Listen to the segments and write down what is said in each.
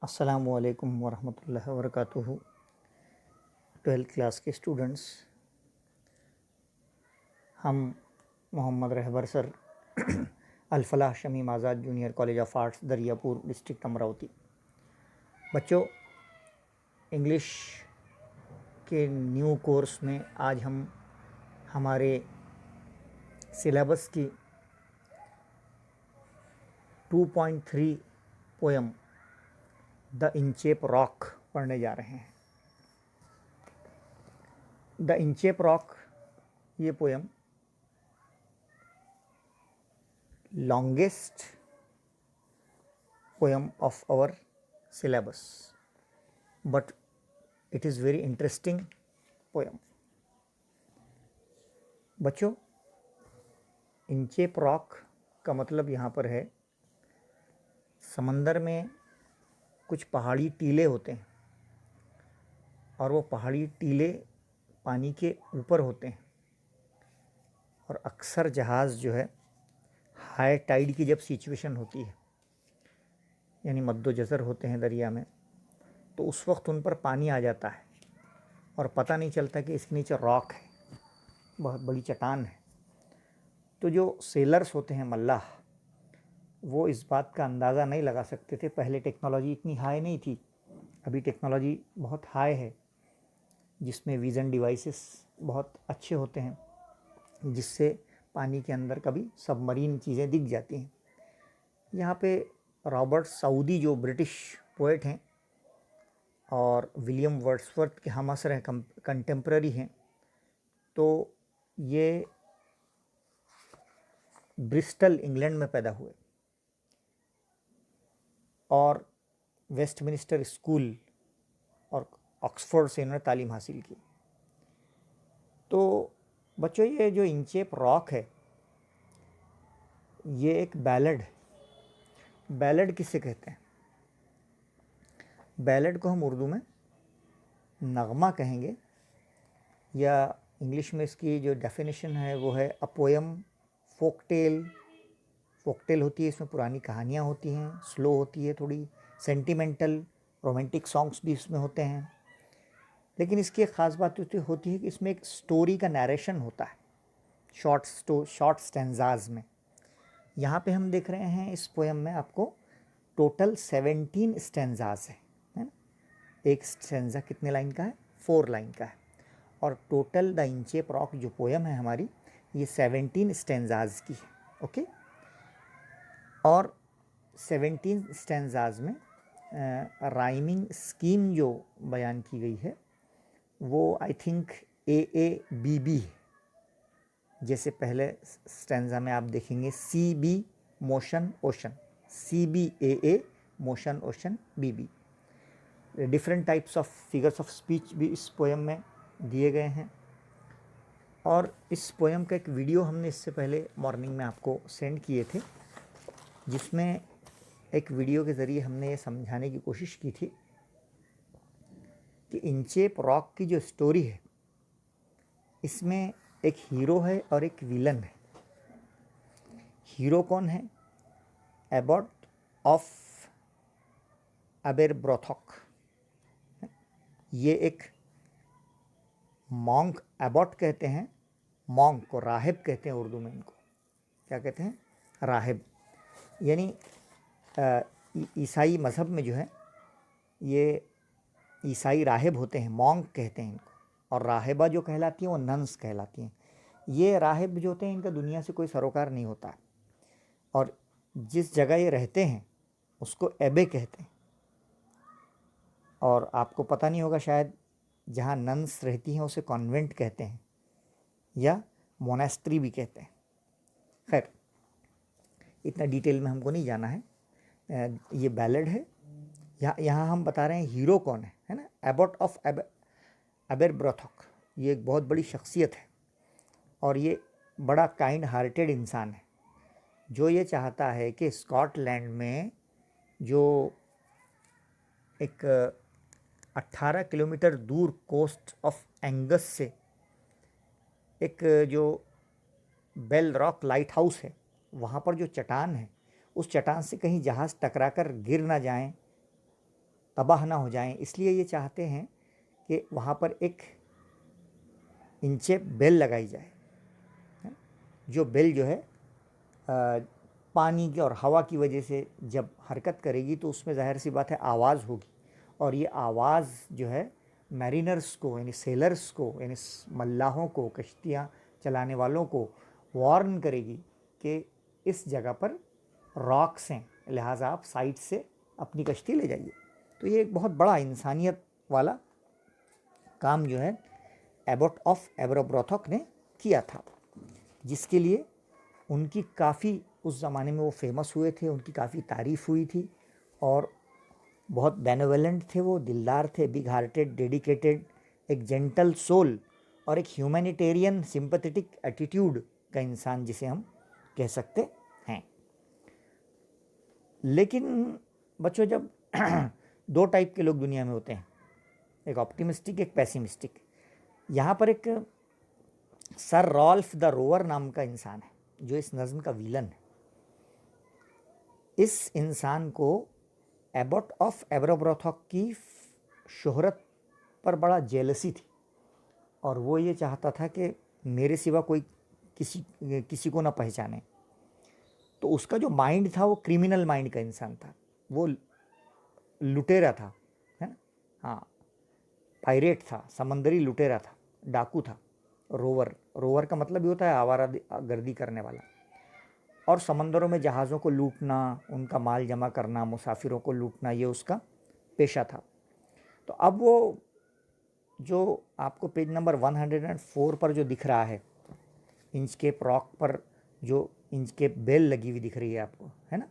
अस्सलामुअलैकुम वरहमतुल्लाहि वबरकातुहू। 12th class के स्टूडेंट्स, हम Mohammad Rahbar sir Al-Falah Shamim Azad junior college of arts Dariyapur district Amravati. बच्चों, इंग्लिश के न्यू कोर्स में आज हम हमारे सिलेबस की 2.3 पोएम द इंचेप रॉक पढ़ने जा रहे हैं। द इंचेप रॉक ये poem longest poem of our syllabus, but it is very interesting poem. बच्चों, इंचेप रॉक का मतलब यहाँ पर है समंदर में कुछ पहाड़ी टीले होते हैं और वो पहाड़ी टीले पानी के ऊपर होते हैं और अक्सर जहाज़ जो है हाई टाइड की जब सिचुएशन होती है, यानी मद्दोजज़र होते हैं दरिया में, तो उस वक्त उन पर पानी आ जाता है और पता नहीं चलता कि इसके नीचे रॉक है, बहुत बड़ी चट्टान है। तो जो सेलर्स होते हैं, मल्लाह, वो इस बात का अंदाज़ा नहीं लगा सकते थे। पहले टेक्नोलॉजी इतनी हाई नहीं थी, अभी टेक्नोलॉजी बहुत हाई है, जिसमें विज़न डिवाइसेस बहुत अच्छे होते हैं, जिससे पानी के अंदर कभी सबमरीन चीज़ें दिख जाती हैं। यहाँ पे रॉबर्ट साउदी जो ब्रिटिश पोएट हैं और विलियम वर्ड्सवर्थ के हम असर हैं, कंटेम्प्रेरी हैं, तो ये ब्रिस्टल इंग्लैंड में पैदा हुए और वेस्टमिनिस्टर स्कूल और ऑक्सफोर्ड से इन्होंने तालीम हासिल की। तो बच्चों, ये जो इंचेप रॉक है ये एक बैलेड है। बैलेड किसे कहते हैं? बैलेड को हम उर्दू में नगमा कहेंगे, या इंग्लिश में इसकी जो डेफिनेशन है वो है अ पोएम फोकटेल। फोकटेल होती है, इसमें पुरानी कहानियाँ होती हैं, स्लो होती है, थोड़ी सेंटिमेंटल रोमांटिक सॉन्ग्स भी इसमें होते हैं। लेकिन इसकी एक ख़ास बात होती है कि इसमें एक स्टोरी का नरेशन होता है शॉर्ट स्टेंजाज में। यहाँ पे हम देख रहे हैं इस पोएम में आपको टोटल 17 स्टेंजाज है ना। एक स्टेंजा कितने लाइन का है? 4 लाइन का है। और टोटल द इंचेप रॉक जो पोएम है हमारी, ये 17 स्टेंजाज की है। ओके, और 17 स्टेंजाज में राइमिंग स्कीम जो बयान की गई है वो आई थिंक AABB है। जैसे पहले स्टेंजा में आप देखेंगे CB motion ocean, CBAA motion ocean BB। Different types of figures of speech भी इस पोएम में दिए गए हैं। और इस पोएम का एक वीडियो हमने इससे पहले मॉर्निंग में आपको सेंड किए थे, जिसमें एक वीडियो के ज़रिए हमने ये समझाने की कोशिश की थी कि इंचेप रॉक की जो स्टोरी है इसमें एक हीरो है और एक विलन है। हीरो कौन है? Abbot of Aberbrothock. ये एक मॉन्क, एबॉट कहते हैं मॉन्क को, राहिब कहते हैं उर्दू में। इनको क्या कहते हैं? राहिब। यानी ईसाई मज़हब में जो है ये ईसाई राहिब होते हैं, मॉन्क कहते हैं इनको, और राहिबा जो कहलाती हैं वो नन्स कहलाती हैं। ये राहिब जो होते हैं इनका दुनिया से कोई सरोकार नहीं होता है, और जिस जगह ये रहते हैं उसको एबे कहते हैं। और आपको पता नहीं होगा शायद, जहाँ नन्स रहती हैं उसे कॉन्वेंट कहते हैं या मोनेस्ट्री भी कहते हैं। खैर, इतना डिटेल में हमको नहीं जाना है। ये बैलेड है। यहाँ हम बता रहे हैं हीरो कौन है ना, एबॉट ऑफ अबेरब्रोथॉक। ये एक बहुत बड़ी शख्सियत है और ये बड़ा काइंड हार्टेड इंसान है, जो ये चाहता है कि स्कॉटलैंड में जो एक 18 किलोमीटर दूर कोस्ट ऑफ एंगस से एक जो बेल रॉक लाइट हाउस है, वहाँ पर जो चट्टान है, उस चट्टान से कहीं जहाज़ टकराकर गिर ना जाएं तबाह ना हो जाएं, इसलिए ये चाहते हैं कि वहाँ पर एक इंचे बेल लगाई जाए, जो बेल जो है पानी की और हवा की वजह से जब हरकत करेगी तो उसमें ज़ाहिर सी बात है आवाज़ होगी, और ये आवाज़ जो है मैरिनर्स को यानी सेलर्स को यानी मल्लाहों को, कश्तियाँ चलाने वालों को वार्न करेगी कि इस जगह पर रॉक्स हैं, लिहाजा आप साइड से अपनी कश्ती ले जाइए। तो ये एक बहुत बड़ा इंसानियत वाला काम जो है एबॉट ऑफ एब्रोब्रोथॉक ने किया था, जिसके लिए उनकी काफ़ी उस ज़माने में वो फेमस हुए थे, उनकी काफ़ी तारीफ़ हुई थी, और बहुत बेनेवलेंट थे, वो दिलदार थे, बिग हार्टेड, डेडिकेटेड, एक जेंटल सोल और एक ह्यूमैनिटेरियन सिंपैथेटिक एटीट्यूड का इंसान जिसे हम कह सकते हैं। लेकिन बच्चों, जब दो टाइप के लोग दुनिया में होते हैं, एक ऑप्टिमिस्टिक, एक पैसिमिस्टिक। यहाँ पर एक सर रॉल्फ द रोवर नाम का इंसान है जो इस नज़्म का विलन है। इस इंसान को एबॉट ऑफ एब्रोब्रोथॉक की शोहरत पर बड़ा जेलसी थी, और वो ये चाहता था कि मेरे सिवा कोई किसी को ना पहचाने। तो उसका जो माइंड था वो क्रिमिनल माइंड का इंसान था, वो लुटेरा था, है ना, हाँ, पायरेट था, समंदरी लुटेरा था, डाकू था। रोवर का मतलब ये होता है आवारा गर्दी करने वाला, और समंदरों में जहाज़ों को लूटना, उनका माल जमा करना, मुसाफिरों को लूटना, ये उसका पेशा था। तो अब वो जो आपको पेज नंबर 104 पर जो दिख रहा है, इंचकेप रॉक पर जो इंचकेप बेल लगी हुई दिख रही है आपको, है ना,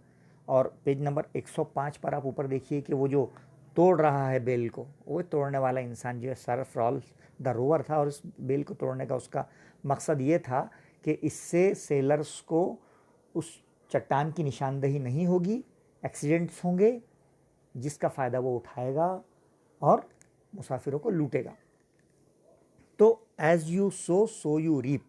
और पेज नंबर 105 पर आप ऊपर देखिए कि वो जो तोड़ रहा है बेल को, वो तोड़ने वाला इंसान जो है सर रॉल्फ द रोवर था, और उस बेल को तोड़ने का उसका मकसद ये था कि इससे सेलर्स को उस चट्टान की निशानदेही नहीं होगी, एक्सीडेंट्स होंगे, जिसका फ़ायदा वो उठाएगा और मुसाफिरों को लूटेगा। तो as you sow so you reap,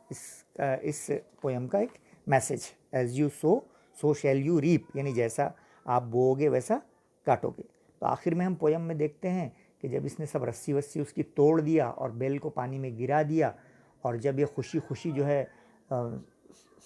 इस पोएम का एक message, as you sow so shall you reap, यानी जैसा आप बोओगे वैसा काटोगे। तो आखिर में हम पोएम में देखते हैं कि जब इसने सब रस्सी वस्सी उसकी तोड़ दिया और बेल को पानी में गिरा दिया, और जब ये खुशी खुशी जो है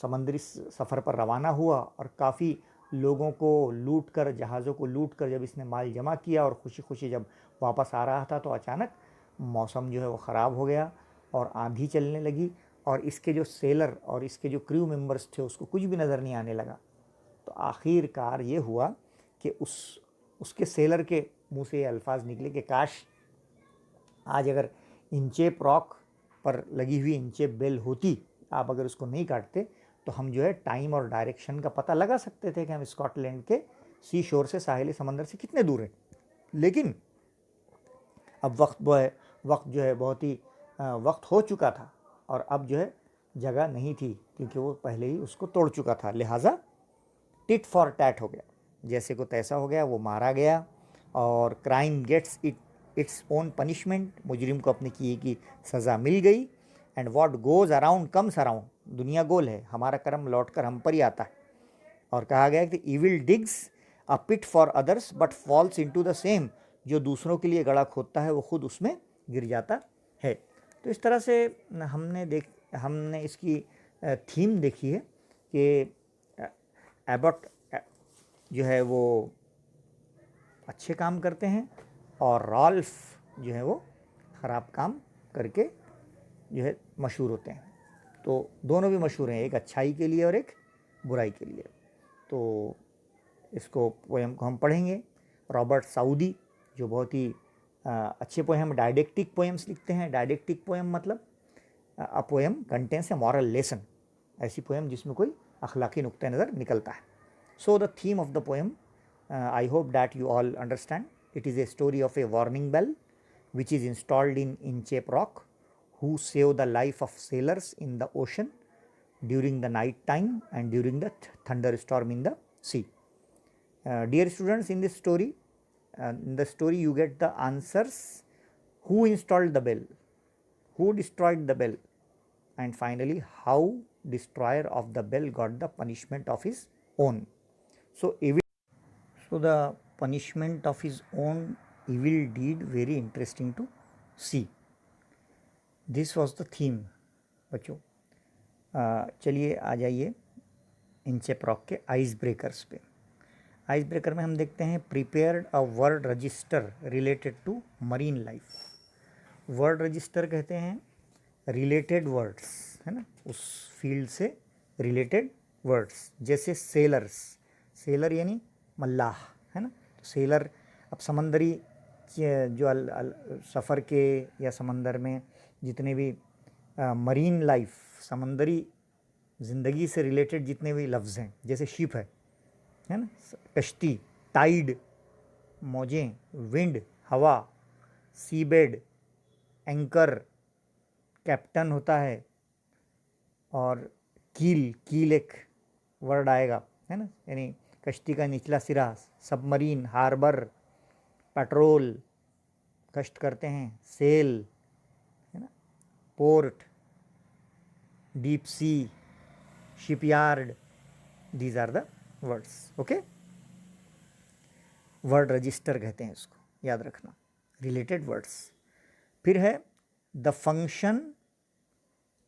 समंदरी सफ़र पर रवाना हुआ, और काफ़ी लोगों को लूट कर, जहाज़ों को लूट कर जब इसने माल जमा किया और खुशी खुशी जब वापस आ रहा था, तो अचानक मौसम जो है वो ख़राब हो गया और आंधी चलने लगी, और इसके जो सेलर और इसके जो क्रू मेंबर्स थे उसको कुछ भी नज़र नहीं आने लगा। तो आखिरकार ये हुआ कि उसके सेलर के मुंह से ये अल्फाज निकले कि काश आज अगर इंचेप रॉक पर लगी हुई इंचेप बेल होती, आप अगर उसको नहीं काटते तो हम जो है टाइम और डायरेक्शन का पता लगा सकते थे कि हम स्कॉटलैंड के सी शोर से, साहिली समंदर से कितने दूर हैं। लेकिन अब वक्त जो है बहुत ही वक्त हो चुका था, और अब जो है जगह नहीं थी, क्योंकि वो पहले ही उसको तोड़ चुका था। लिहाजा टिट फॉर टैट हो गया, जैसे को तैसा हो गया, वो मारा गया, और crime gets its own punishment, मुजरिम को अपने किए की सज़ा मिल गई। And what goes around comes around, दुनिया गोल है, हमारा कर्म लौट कर हम पर ही आता है। और कहा गया कि evil digs a pit for others but falls into the same, जो दूसरों के लिए गड़ा खोदता है वो खुद उसमें गिर जाता है। तो इस तरह से हमने इसकी थीम देखी है कि एबॉट जो है वो अच्छे काम करते हैं, और रॉल्फ जो है वो ख़राब काम करके जो है मशहूर होते हैं। तो दोनों भी मशहूर हैं, एक अच्छाई के लिए और एक बुराई के लिए। तो इसको पोएम को हम पढ़ेंगे। रॉबर्ट साउदी जो बहुत ही अच्छे पोएम, डायडेक्टिक पोएम्स लिखते हैं। डायडेक्टिक पोएम मतलब a poem contains A moral lesson, ऐसी पोएम जिसमें कोई अखलाकी नुक्ता नज़र निकलता है। So the theme of the poem, I hope that you all understand. It is a story of a warning bell which is installed in Inchep Rock, who save the life of sailors in the ocean during the night time and during the thunderstorm in the sea. Dear students, in the story you get the answers: who installed the bell, who destroyed the bell, and finally how destroyer of the bell got the punishment of his own. So the punishment of his own evil deed very interesting to see. This was the theme बच्चों. चलिए आ जाइए Inchcape Rock के ice breakers पे. Ice breaker में हम देखते हैं prepared a word register related to marine life. Word register कहते हैं रिलेटेड वर्ड्स, है ना, उस फील्ड से रिलेटेड वर्ड्स. जैसे सेलर्स, सेलर यानी मल्लाह, है ना. तो सेलर अब समंदरी जो सफ़र के या समंदर में जितने भी मरीन लाइफ, समंदरी ज़िंदगी से रिलेटेड जितने भी लफ्ज़ हैं, जैसे शिप है ना, कश्ती, टाइड मौजें, विंड हवा, सी बेड एंकर कैप्टन होता है, और कील, कील एक वर्ड आएगा, है ना, यानी कश्ती का निचला सिरा. सबमरीन, हार्बर, पेट्रोल, कष्ट करते हैं, सेल, है ना, port, deep sea, shipyard. These are the words. Okay, word register कहते हैं इसको, याद रखना, रिलेटेड वर्ड्स. फिर है the function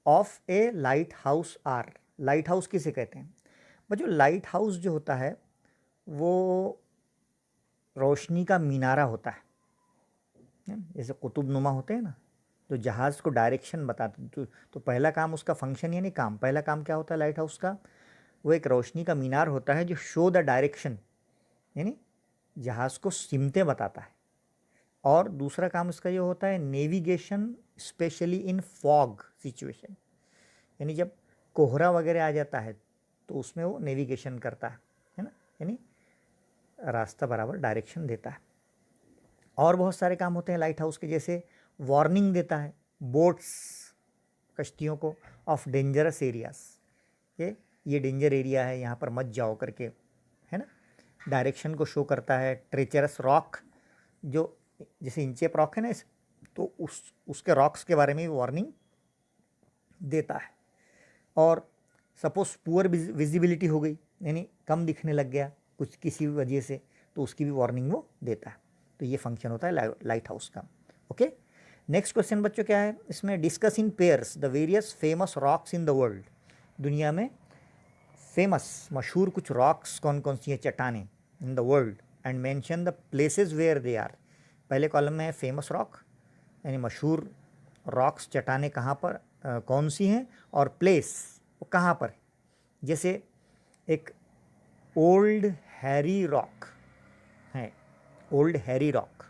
of a lighthouse are. Lighthouse किसे कहते हैं बच्चों? लाइट हाउस जो होता है वो रोशनी का मीनारा होता है, जैसे कुतुबनुमा होते हैं ना, तो जहाज़ को डायरेक्शन बताते. तो पहला काम उसका फंक्शन यानी काम, पहला काम क्या होता है लाइट हाउस का? वो एक रोशनी का मीनार होता है जो शो द डायरेक्शन, यानी जहाज़ को सिमतें बताता है. और दूसरा काम इसका ये होता है navigation, specially in fog situation, यानी जब कोहरा वगैरह आ जाता है तो उसमें वो नेविगेशन करता है ना, यानी रास्ता बराबर डायरेक्शन देता है. और बहुत सारे काम होते हैं लाइट हाउस के, जैसे वार्निंग देता है बोट्स, कश्तियों को, ऑफ डेंजरस एरियाज, ये डेंजर एरिया है, यहाँ पर मत जाओ करके, है ना. डायरेक्शन को शो करता है. ट्रेचरस रॉक, जो जैसे इंचेप रॉक है ना, तो उसके रॉक्स के बारे में भी वार्निंग देता है. और सपोज पुअर विजिबिलिटी हो गई, यानी कम दिखने लग गया कुछ किसी वजह से, तो उसकी भी वार्निंग वो देता है. तो ये फंक्शन होता है लाइट हाउस का. ओके, नेक्स्ट क्वेश्चन बच्चों क्या है इसमें? Discuss in pairs the various famous rocks in the world. दुनिया में फेमस, मशहूर कुछ रॉक्स कौन कौन सी हैं, चट्टानें, in the world, and mention the places where they are. पहले कॉलम में है फेमस रॉक, यानी मशहूर रॉक्स, चट्टानें कहाँ पर कौन सी हैं, और प्लेस वो कहाँ पर. जैसे एक ओल्ड हैरी रॉक है, ओल्ड हैरी रॉक,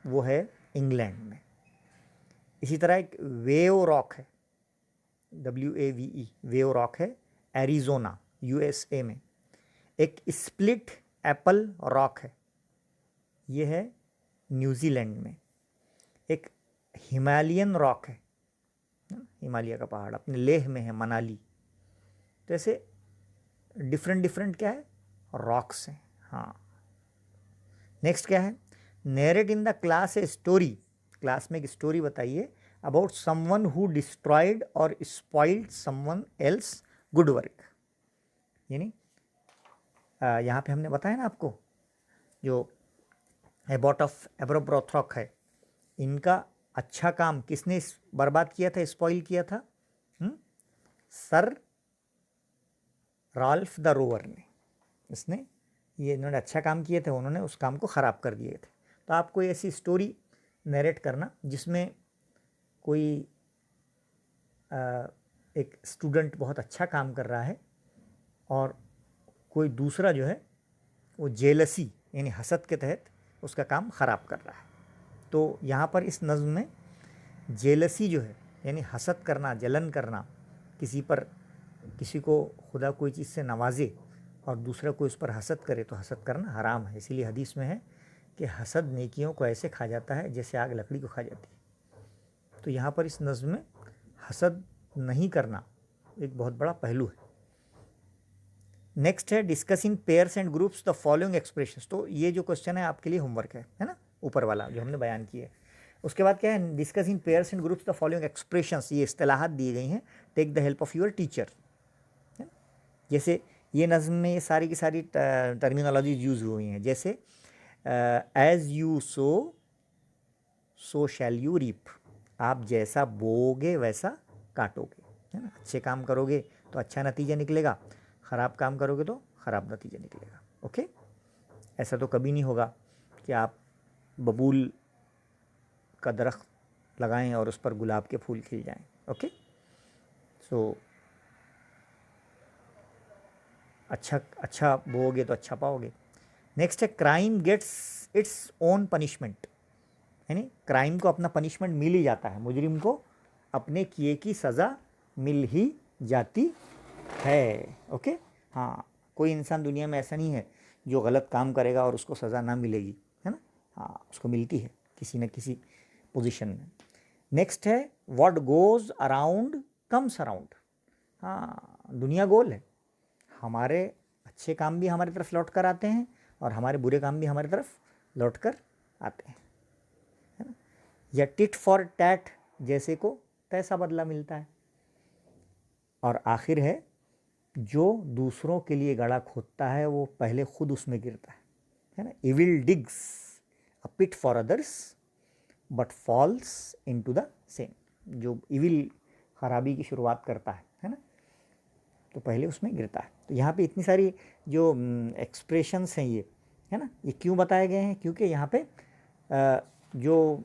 वो है इंग्लैंड में. इसी तरह एक वेव रॉक है, WAVE, वेव रॉक है एरिज़ोना, USA में. एक स्प्लिट एप्पल रॉक है, ये है न्यूजीलैंड में. एक हिमालयन रॉक है, हिमालय का पहाड़ अपने लेह में है, मनाली. तो ऐसे डिफरेंट क्या है, रॉक्स हैं. हाँ, नेक्स्ट क्या है? Narrate in the class a story. Class में एक स्टोरी बताइए अबाउट समवन हु डिस्ट्रॉयड और spoiled someone else good work. यानी यहाँ पे हमने बताया ना आपको, जो एबॉट ऑफ एब्रोब्रोथ्रॉक है, इनका अच्छा काम किसने बर्बाद किया था, स्पॉइल किया था? सर राल्फ द रोवर ने. इसने, ये इन्होंने अच्छा काम किए थे, उन्होंने उस काम को ख़राब कर दिए थे. तो आपको ऐसी स्टोरी नरेट करना जिसमें कोई एक स्टूडेंट बहुत अच्छा काम कर रहा है और कोई दूसरा जो है वो जेलसी यानी हसद के तहत उसका काम ख़राब कर रहा है. तो यहाँ पर इस नज़्म में जेलसी जो है यानी हसद करना, जलन करना, किसी पर, किसी को खुदा कोई चीज़ से नवाजे और दूसरा कोई उस पर हसद करे तो हसद करना हराम है. इसीलिए हदीस में है कि हसद नेकियों को ऐसे खा जाता है जैसे आग लकड़ी को खा जाती है. तो यहाँ पर इस नज़्म में हसद नहीं करना एक बहुत बड़ा पहलू है. नेक्स्ट है discuss in pairs and groups the following expressions. तो ये जो क्वेश्चन है आपके लिए होमवर्क है ना, ऊपर वाला जो हमने बयान किया है. उसके बाद क्या है? Discuss in pairs and groups the following expressions. ये इस्तिलाहात दी गई हैं, take the help of your teacher. जैसे ये नज़्म में ये सारी की सारी टर्मिनोलॉजीज यूज़ हुई हैं, जैसे as you sow shall you reap, आप जैसा बोओगे वैसा काटोगे, है ना। अच्छे काम करोगे तो अच्छा नतीजा निकलेगा, ख़राब काम करोगे तो ख़राब नतीजा निकलेगा। ओके, ऐसा तो कभी नहीं होगा कि आप बबूल का दरख्त लगाएं और उस पर गुलाब के फूल खिल जाएं। ओके, सो अच्छा बोओगे तो अच्छा पाओगे। नेक्स्ट है crime gets its own punishment, यानी क्राइम को अपना पनिशमेंट मिल ही जाता है, मुजरिम को अपने किए की सज़ा मिल ही जाती है। ओके, हाँ, कोई इंसान दुनिया में ऐसा नहीं है जो गलत काम करेगा और उसको सज़ा ना मिलेगी, है ना। हाँ, उसको मिलती है किसी न किसी पोजीशन में। नेक्स्ट है what goes around comes around. हाँ, दुनिया गोल है, हमारे अच्छे काम भी हमारी तरफ लौट कर आते हैं और हमारे बुरे काम भी हमारी तरफ लौट कर आते हैं, है ना। या टिट फॉर टैट, जैसे को तैसा बदला मिलता है। और आखिर है जो दूसरों के लिए गड़ा खोदता है वो पहले खुद उसमें गिरता है ना। Evil digs a pit for others but falls into the same. जो इविल खराबी की शुरुआत करता है ना, तो पहले उसमें गिरता है। तो यहाँ पे इतनी सारी जो एक्सप्रेशंस हैं ये, है ना, ये क्यों बताए गए हैं, क्योंकि यहाँ पे जो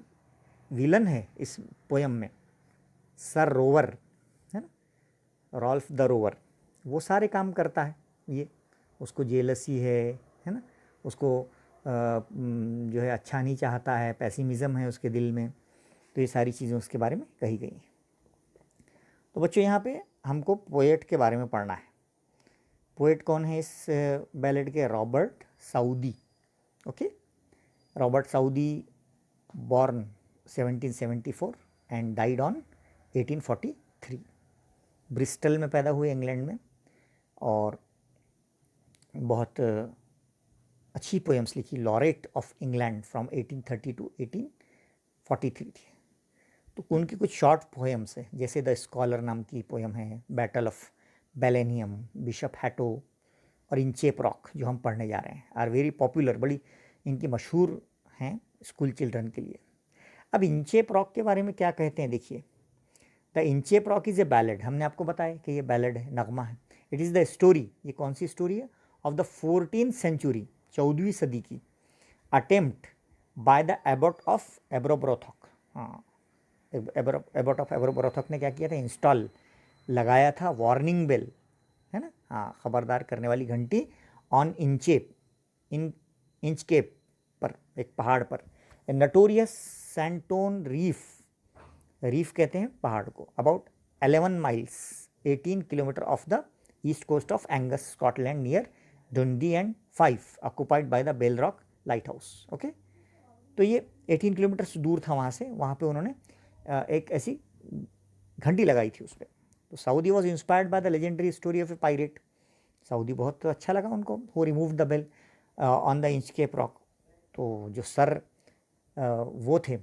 विलन है इस पोयम में सर रोवर, है ना, रॉल्फ द रोवर, वो सारे काम करता है। ये उसको जेलसी है ना, उसको जो है अच्छा नहीं चाहता है, पैसिमिज़म है उसके दिल में, तो ये सारी चीज़ें उसके बारे में कही गई हैं। तो बच्चों यहाँ पे हमको पोएट के बारे में पढ़ना है। पोएट कौन है इस बैलेड के? Robert Southey. Okay, Robert Southey born 1774 and died on 1843। Bristol में पैदा हुए इंग्लैंड में, और बहुत अच्छी पोएम्स लिखी, laureate of England from 1830 to 1843 थी। तो उनकी कुछ शॉर्ट पोएम्स है, जैसे द स्कॉलर नाम की पोएम है, बैटल ऑफ बेलेनियम, बिशप हैटो और इंचेप रॉक जो हम पढ़ने जा रहे हैं, आर वेरी पॉपुलर, बड़ी इनकी मशहूर हैं स्कूल चिल्ड्रन के लिए। अब इंचेप रॉक के बारे में क्या कहते हैं, देखिए। The Inchcape rock is a ballad, हमने आपको बताया कि ये बैलेड है, नगमा है। इट इज़ द स्टोरी, ये कौन सी स्टोरी है? ऑफ द 14th सेंचुरी, 14वीं सदी की, attempt by the abbot of Aberbrothok. हाँ, एबॉट ऑफ एब्रोब्रोथक ने क्या किया था? इंस्टॉल लगाया था वार्निंग बेल, है ना, हाँ, खबरदार करने वाली घंटी, ऑन इंचेप, इंचकेप पर, एक पहाड़ पर, a notorious sandstone reef, reef कहते हैं पहाड़ को, about 11 miles 18 kilometre off the east coast of Angus, Scotland, near Dundee and 5, occupied by the Bell Rock lighthouse. Okay, तो ये 18 किलोमीटर से दूर था वहाँ से, वहाँ पे उन्होंने एक ऐसी घंटी लगाई थी उस पर। तो Southey was inspired by the legendary story of a pirate. Southey बहुत अच्छा लगा उनको, who remove the bell on the Inchcape Rock. तो जो सर वो थे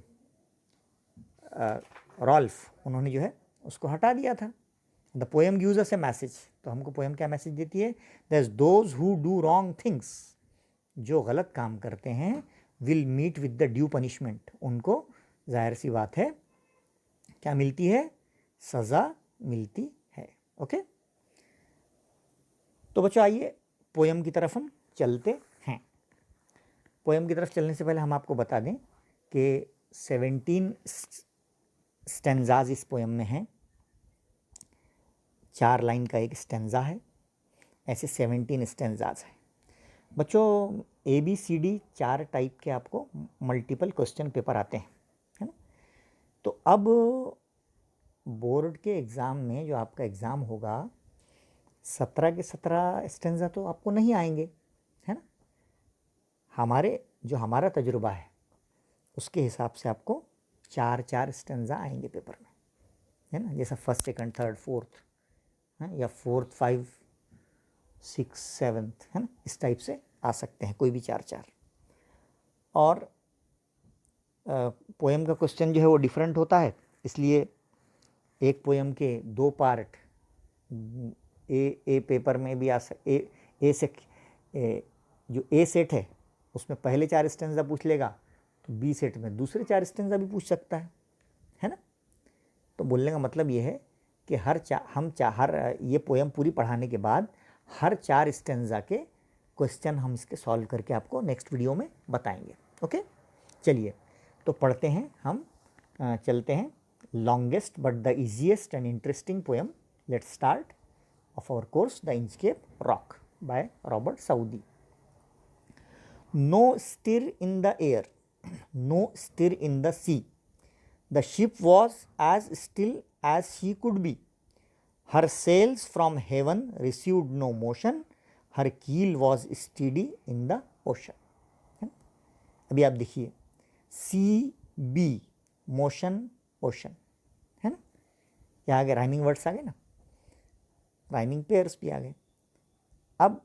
रॉल्फ, उन्होंने जो है उसको हटा दिया था। The poem gives us a message, तो हमको पोएम क्या मैसेज देती है? There is those who do wrong things, जो गलत काम करते हैं, will meet with the due punishment, उनको जाहिर सी बात है क्या मिलती है? सज़ा मिलती है। ओके, तो बच्चों आइए पोएम की तरफ हम चलते हैं। पोएम की तरफ चलने से पहले हम आपको बता दें कि 17 स्टेंजाज इस पोएम में हैं, 4 लाइन का एक स्टेंजा है, ऐसे 17 स्टेंजाज हैं। बच्चों ABCD 4 टाइप के आपको मल्टीपल क्वेश्चन पेपर आते हैं, है ना। तो अब बोर्ड के एग्ज़ाम में जो आपका एग्ज़ाम होगा, 17 के 17 स्टेंजा तो आपको नहीं आएंगे, है ना। हमारा तजुर्बा है उसके हिसाब से आपको 4 स्टेंजा आएंगे पेपर में, है ना, जैसा फर्स्ट, सेकंड, थर्ड, फोर्थ, है, या 4th, 5, 6, 7th, है ना, इस टाइप से आ सकते हैं, कोई भी 4। और पोएम का क्वेश्चन जो है वो डिफरेंट होता है, इसलिए एक पोएम के 2 पार्ट ए पेपर में भी ए से जो ए सेट है उसमें पहले 4 स्टेंजा पूछ लेगा, तो बी सेट में दूसरे 4 स्टेंजा भी पूछ सकता है ना। तो बोलने का मतलब ये है कि हर ये पोएम पूरी पढ़ाने के बाद हर 4 स्टेंजा के क्वेश्चन हम इसके सॉल्व करके आपको नेक्स्ट वीडियो में बताएंगे। ओके, चलिए तो पढ़ते हैं हम, चलते हैं। Longest but the easiest and interesting poem, let's start of our course, The Inkscape Rock by Robert Saudi. No stir in the air, no stir in the sea. The ship was as still as she could be. Her sails from heaven received no motion. Her keel was steady in the ocean. अभी आप देखिए, C B motion ocean, है ना। यहाँ आगे rhyming words आ गए ना, rhyming pairs भी आ गए। अब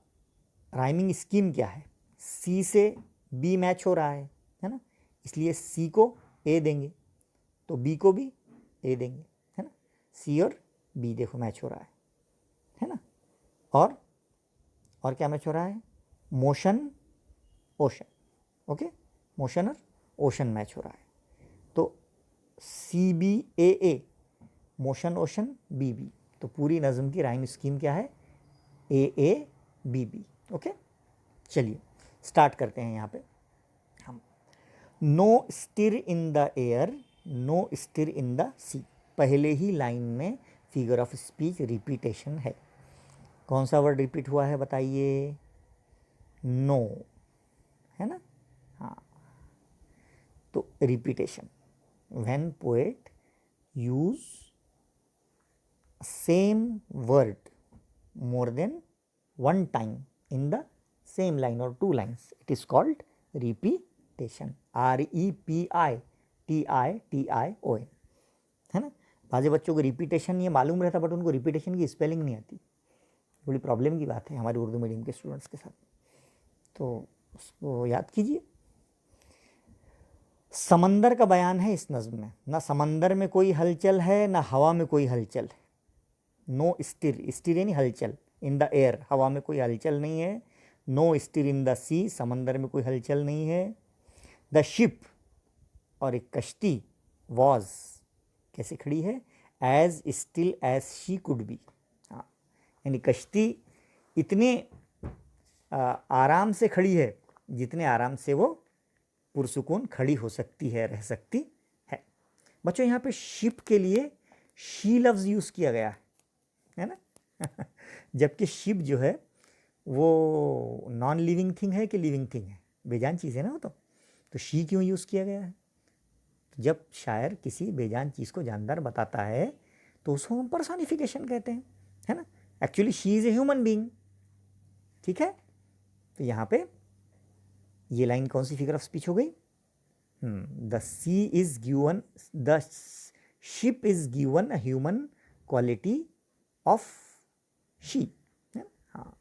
राइमिंग स्कीम क्या है, सी से बी मैच हो रहा है ना, इसलिए सी को ए देंगे तो बी को भी ए देंगे, है ना। सी और बी देखो मैच हो रहा है ना। और क्या मैच हो रहा है, मोशन ओशन। ओके, मोशन और ओशन मैच हो रहा है, तो C B A motion ocean B B. तो पूरी नज़म की राइम स्कीम क्या है, ए बी बी। ओके, चलिए स्टार्ट करते हैं यहाँ पे हम। No stir in the air, no stir in the sea. पहले ही लाइन में फिगर ऑफ स्पीच रिपीटेशन है। कौन सा वर्ड रिपीट हुआ है बताइए, नो, है ना। हाँ, तो repetition, when poet use same word more than one time in the same line or 2 lines, it is called repetition. REPITITION, है ना। बाज़ बच्चों को रिपीटेशन ये मालूम रहता, बट उनको रिपीटेशन की स्पेलिंग नहीं आती। बड़ी प्रॉब्लम की बात है हमारे उर्दू मीडियम के स्टूडेंट्स के साथ, तो उसको याद कीजिए। समंदर का बयान है इस नज़्म में, ना समंदर में कोई हलचल है ना हवा में कोई हलचल है। नो स्टिर, स्टिर यानी हलचल, इन द एयर, हवा में कोई हलचल नहीं है। नो स्टिर इन द सी, समंदर में कोई हलचल नहीं है। द शिप, और एक कश्ती, वॉज, कैसे खड़ी है, as still as she could be. हाँ, यानी कश्ती इतने आराम से खड़ी है जितने आराम से वो पुरसुकून खड़ी हो सकती है, रह सकती है। बच्चों यहाँ पे शिप के लिए शी लफ्ज़ यूज़ किया गया है ना। जबकि शिप जो है वो नॉन लिविंग थिंग है कि लिविंग थिंग है, बेजान चीज़ है ना वो। तो शी क्यों यूज़ किया गया है, जब शायर किसी बेजान चीज़ को जानदार बताता है तो उसको हम पर्सोनिफिकेशन कहते हैं, है ना। Actually she is a human being, ठीक है। तो यहाँ पे ये लाइन कौन सी फिगर ऑफ स्पीच हो गई, the sea is given, the ship is given a human quality of she. हाँ,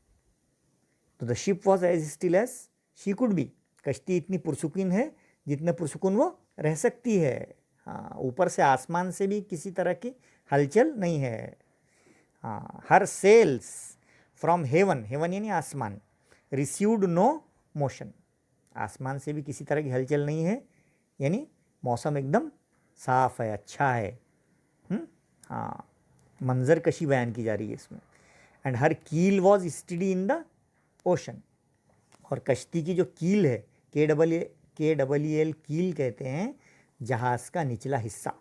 तो the ship was as still as she could be. कश्ती इतनी पुरसुकून है जितने पुरसुकून वो रह सकती है। हाँ, ऊपर से आसमान से भी किसी तरह की हलचल नहीं है। हाँ, हर सेल्स फ्रॉम हेवन, हेवन यानी आसमान, रिसीव्ड नो मोशन, आसमान से भी किसी तरह की हलचल नहीं है, यानी मौसम एकदम साफ है, अच्छा है। हाँ, मंजर कशी बयान की जा रही है इसमें। And her keel was steady in the ocean, और कश्ती की जो कील है, KEEL कील कहते हैं जहाज़ का निचला हिस्सा।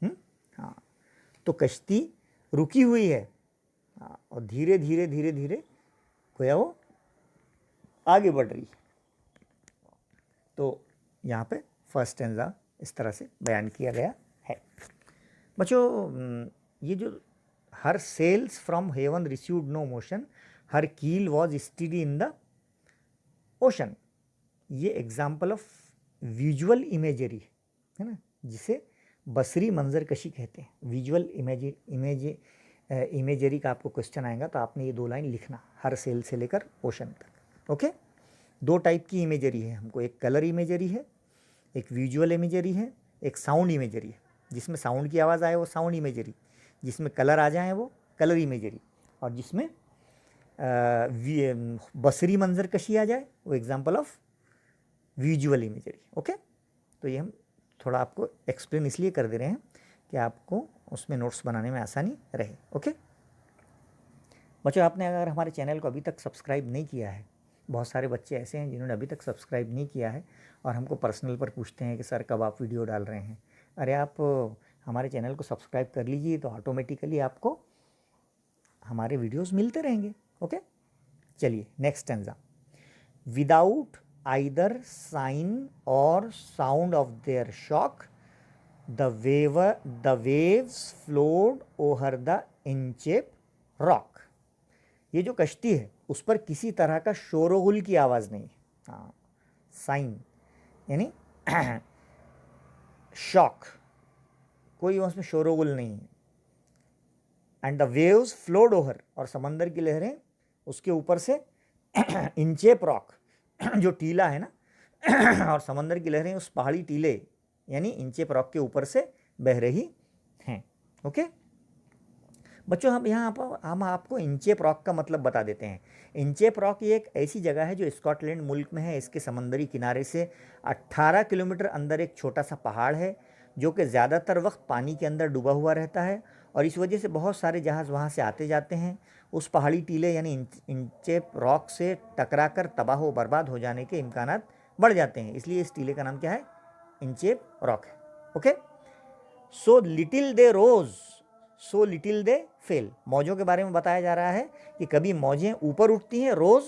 हाँ, तो कश्ती रुकी हुई है, हाँ, और धीरे धीरे धीरे धीरे गोया वो आगे बढ़ रही है। तो यहाँ पे फर्स्ट स्टैंजा इस तरह से बयान किया गया है। बच्चों ये जो her sails from heaven received no motion, her keel was steady in the ocean, ये एग्जाम्पल ऑफ विजुअल इमेजरी है ना, जिसे बसरी मंजर कशी कहते हैं। विजुअल इमेजरी का आपको क्वेश्चन आएगा तो आपने ये 2 लाइन लिखना, हर सेल से लेकर ओशन तक। ओके, 2 टाइप की इमेजरी है हमको, एक कलर इमेजरी है, एक विजुअल इमेजरी है, एक साउंड इमेजरी है। जिसमें साउंड की आवाज़ आए वो साउंड इमेजरी, जिसमें कलर आ जाए वो कलर इमेजरी, और जिसमें बसरी मंजर कशी आ जाए, वो example of visual imagery. Okay, तो ये हम थोड़ा आपको एक्सप्लेन इसलिए कर दे रहे हैं कि आपको उसमें नोट्स बनाने में आसानी रहे। ओके बच्चों, आपने अगर हमारे चैनल को अभी तक सब्सक्राइब नहीं किया है, बहुत सारे बच्चे ऐसे हैं जिन्होंने अभी तक सब्सक्राइब नहीं किया है और हमको पर्सनल पर पूछते हैं कि सर कब आप वीडियो डाल रहे हैं। अरे आप हमारे चैनल को सब्सक्राइब कर लीजिए तो ऑटोमेटिकली आपको हमारे वीडियोस मिलते रहेंगे। ओके, चलिए next stanza. Without either sign और sound of their shock the waves flowed over the Inchcape rock. ये जो कश्ती है उस पर किसी तरह का शोरगुल की आवाज़ नहीं है। हाँ, साइन यानी शॉक, कोई उसमें शोरगुल नहीं है। And the waves flowed over, और समंदर की लहरें उसके ऊपर से इंचेप रॉक जो टीला है ना और समंदर की लहरें उस पहाड़ी टीले यानी इंचेप रॉक के ऊपर से बह रही हैं। ओके बच्चों, हम यहाँ पर हम आपको इंचेप रॉक का मतलब बता देते हैं। इंचेप रॉक ये एक ऐसी जगह है जो स्कॉटलैंड मुल्क में है। इसके समंदरी किनारे से 18 किलोमीटर अंदर एक छोटा सा पहाड़ है जो कि ज़्यादातर वक्त पानी के अंदर डूबा हुआ रहता है और इस वजह से बहुत सारे जहाज़ वहाँ से आते जाते हैं। उस पहाड़ी टीले यानी इंचेप रॉक से टकरा कर तबाह व बर्बाद हो जाने के इम्कानात बढ़ जाते हैं, इसलिए इस टीले का नाम क्या है, इंचेप रॉक है। Okay, so little they rose so little they fail. मौजों के बारे में बताया जा रहा है कि कभी मौजें ऊपर उठती हैं रोज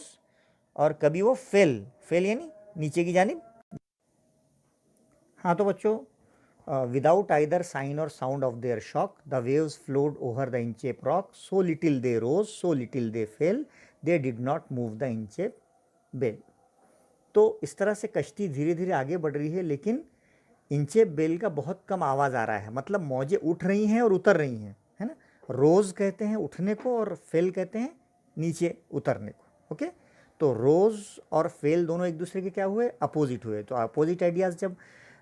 और कभी वो फेल यानी नीचे की जानिब। हाँ तो बच्चों, विदाउट आइदर साइन और sound of their shock the waves flowed over the Inchcape rock, so little they rose so little they fell, they did not move the Inchcape bell. तो इस तरह से कश्ती धीरे धीरे आगे बढ़ रही है लेकिन इंचेप बेल का बहुत कम आवाज़ आ रहा है, मतलब मौजें उठ रही हैं और उतर रही हैं, है ना। रोज़ कहते हैं उठने को और फेल कहते हैं नीचे उतरने को। ओके, तो रोज़ और फेल दोनों एक दूसरे के क्या हुए, अपोजिट हुए। तो अपोजिट आइडियाज़ जब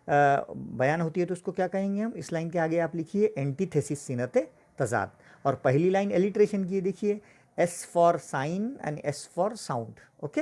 बयान होती है तो उसको क्या कहेंगे हम। इस लाइन के आगे आप लिखिए एंटीथेसिस सिनते तजाद, और पहली लाइन एलिट्रेशन की देखिए, S for sign and S for sound. Okay,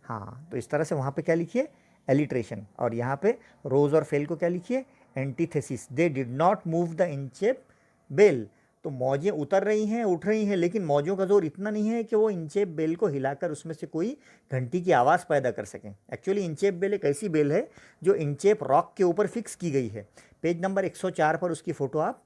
हाँ तो इस तरह से वहाँ पे क्या लिखिए, एलिट्रेशन, और यहाँ पे रोज और फेल को क्या लिखिए, antithesis. They did not move the Inchcape bell. तो मौजें उतर रही हैं उठ रही हैं लेकिन मौजों का जोर इतना नहीं है कि वो इंचेप बेल को हिलाकर उसमें से कोई घंटी की आवाज़ पैदा कर सकें। एक्चुअली इंचेप बेल एक ऐसी बेल है जो इंचेप रॉक के ऊपर फिक्स की गई है। पेज नंबर 104 पर उसकी फ़ोटो आप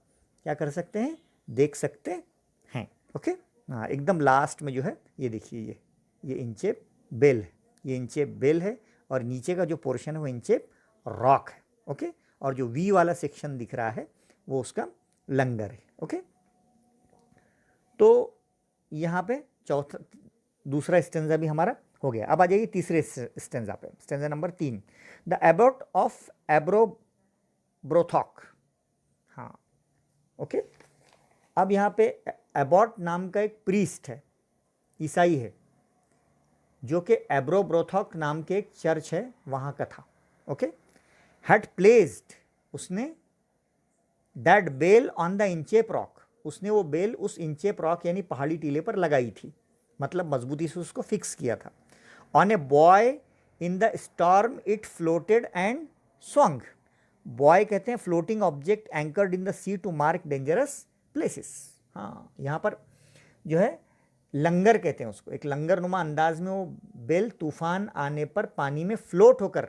क्या कर सकते हैं, देख सकते हैं। ओके, हाँ एकदम लास्ट में जो है ये देखिए, ये इंचेप बेल है, ये इंचेप बेल है और नीचे का जो पोर्शन है वो इंचेप रॉक है। ओके, और जो वी वाला सेक्शन दिख रहा है वो उसका लंगर है। ओके, तो यहाँ पे दूसरा स्टेंजा भी हमारा हो गया। अब आ जाइए तीसरे स्टेंजा पे, stanza number 3, the abbot of Aberbrothok. हाँ ओके, अब यहाँ पे एबॉट नाम का एक प्रीस्ट है, ईसाई है, जो कि एब्रोब्रोथॉक नाम के एक चर्च है वहाँ का था। ओके, हैड प्लेस्ड, उसने that bell on the Inchcape rock, उसने वो बेल उस इंचेप रॉक यानी पहाड़ी टीले पर लगाई थी, मतलब मजबूती से उसको फिक्स किया था। On a buoy in the storm it floated and swung. Buoy कहते हैं floating object anchored in the sea to mark dangerous places. हाँ, यहाँ पर जो है लंगर कहते हैं उसको, एक लंगर नुमा अंदाज में वो बेल तूफान आने पर पानी में फ्लोट होकर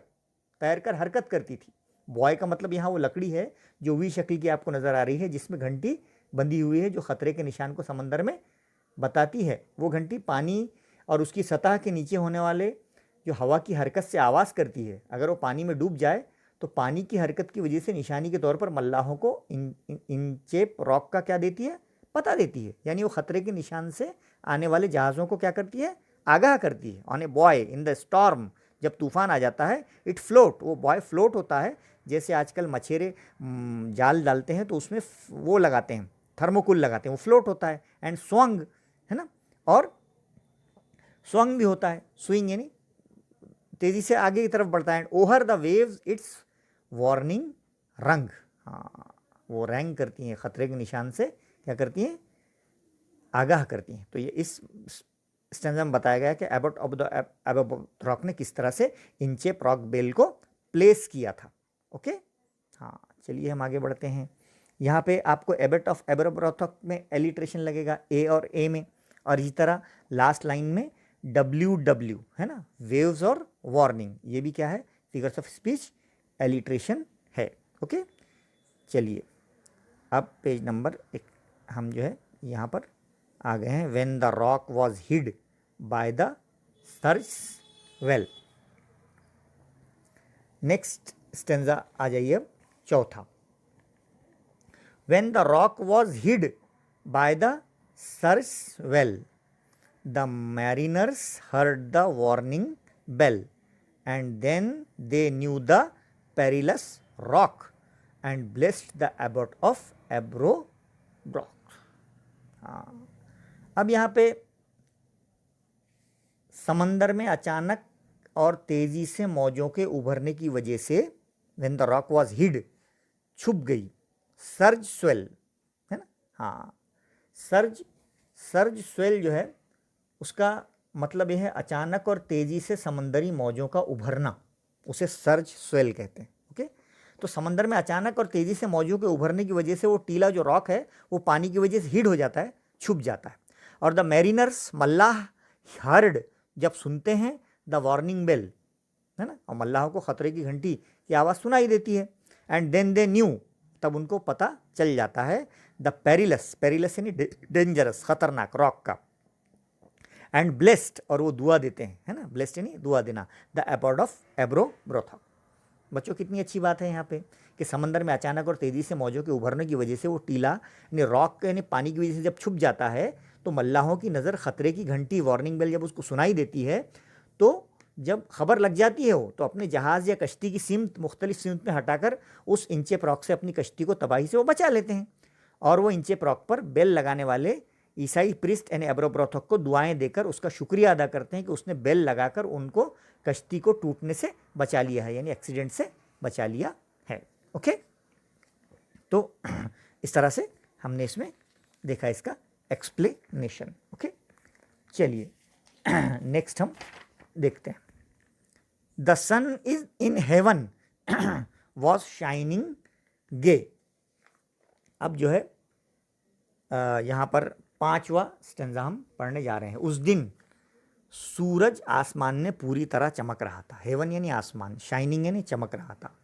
तैरकर हरकत करती थी। बॉय का मतलब यहाँ वो लकड़ी है जो वी शक्ल की आपको नज़र आ रही है, जिसमें घंटी बंधी हुई है जो ख़तरे के निशान को समंदर में बताती है। वो घंटी पानी और उसकी सतह के नीचे होने वाले जो हवा की हरकत से आवाज़ करती है। अगर वो पानी में डूब जाए तो पानी की हरकत की वजह से निशानी के तौर पर मल्लाहों को इंचेप रॉक का क्या देती है, पता देती है, यानी वो ख़तरे के निशान से आने वाले जहाज़ों को क्या करती है, आगाह करती है। On a buoy in the storm, जब तूफान आ जाता है, इट फ्लोट, वो बॉय फ्लोट होता है। जैसे आजकल मछेरे जाल डालते हैं तो उसमें वो लगाते हैं, थर्मोकुल लगाते हैं, वो फ्लोट होता है। एंड स्वंग है ना, और स्वंग भी होता है, स्विंग यानी तेज़ी से आगे की तरफ बढ़ता है। Over the waves it's warning रंग। हाँ, वो रैंग करती हैं, ख़तरे के निशान से क्या करती हैं, आगाह करती हैं। तो ये इस स्टेंजा में बताया गया कि एबट ऑफ द एबोब्रोथ ने किस तरह से इंचेप रॉक बेल को प्लेस किया था। ओके, हाँ चलिए हम आगे बढ़ते हैं। यहाँ पे आपको एबट ऑफ एबोब्रोथ में एलिट्रेशन लगेगा ए और ए में, और इसी तरह लास्ट लाइन में WW है ना, वेव्स और वार्निंग, ये भी क्या है, फिगर्स ऑफ स्पीच एलिट्रेशन है। ओके, चलिए अब पेज नंबर एक हम जो है यहाँ पर आ गए हैं। When the rock was hid by the surge's swell. Next stanza आ जाइए अब चौथा। When the rock was hid by the surge's swell the mariners heard the warning bell, and then they knew the perilous rock and blessed the abbot of Ebrobrock। हाँ, अब यहाँ पे समंदर में अचानक और तेजी से मौजों के उभरने की वजह से when the rock was hid, छुप गई, सर्ज स्वेल है ना, हाँ सर्ज स्वेल जो है उसका मतलब यह है अचानक और तेज़ी से समंदरी मौजों का उभरना, उसे सर्ज स्वेल कहते हैं। ओके, तो समंदर में अचानक और तेज़ी से मौजों के उभरने की वजह से वो टीला जो रॉक है वो पानी की वजह से हिड हो जाता है, छुप जाता है। और द मैरिनर्स मल्लाह हर्ड, जब सुनते हैं द वार्निंग बेल है ना, और मल्लाहों को ख़तरे की घंटी की आवाज़ सुनाई देती है। एंड देन दे न्यू, तब उनको पता चल जाता है द पेरिलस, पेरिलस यानी डेंजरस, ख़तरनाक रॉक का। एंड ब्लेस्ड, और वो दुआ देते हैं है ना, ब्लेस्ड यानी दुआ देना, द एबॉर्ड ऑफ एब्रोब्रोथ। बच्चों कितनी अच्छी बात है यहाँ पे कि समंदर में अचानक और तेज़ी से मौजों के उभरने की वजह से वो टीला यानी रॉक यानी पानी की वजह से जब छुप जाता है तो मल्लाहों की नज़र ख़तरे की घंटी वार्निंग बेल जब उसको सुनाई देती है तो जब खबर लग जाती है वो तो अपने जहाज़ या कश्ती की सिमत मुख्तलिफ सिमत में हटाकर उस इंचेप रॉक से अपनी कश्ती को तबाही से वो बचा लेते हैं। और वो इंचेप रॉक पर बेल लगाने वाले ईसाई प्रिस्ट यानी एब्रोब्रोथ को दुआएं देकर उसका शुक्रिया अदा करते हैं कि उसने बेल लगाकर उनको कश्ती को टूटने से बचा लिया है, यानी एक्सीडेंट से बचा लिया है। ओके, तो इस तरह से हमने इसमें देखा इसका एक्सप्लेनेशन। ओके, चलिए नेक्स्ट हम देखते हैं। The sun is in heaven was shining gay. अब जो है यहाँ पर पांचवा स्टेंजा हम पढ़ने जा रहे हैं। उस दिन सूरज आसमान में पूरी तरह चमक रहा था। हेवन यानी आसमान, शाइनिंग यानी चमक रहा था।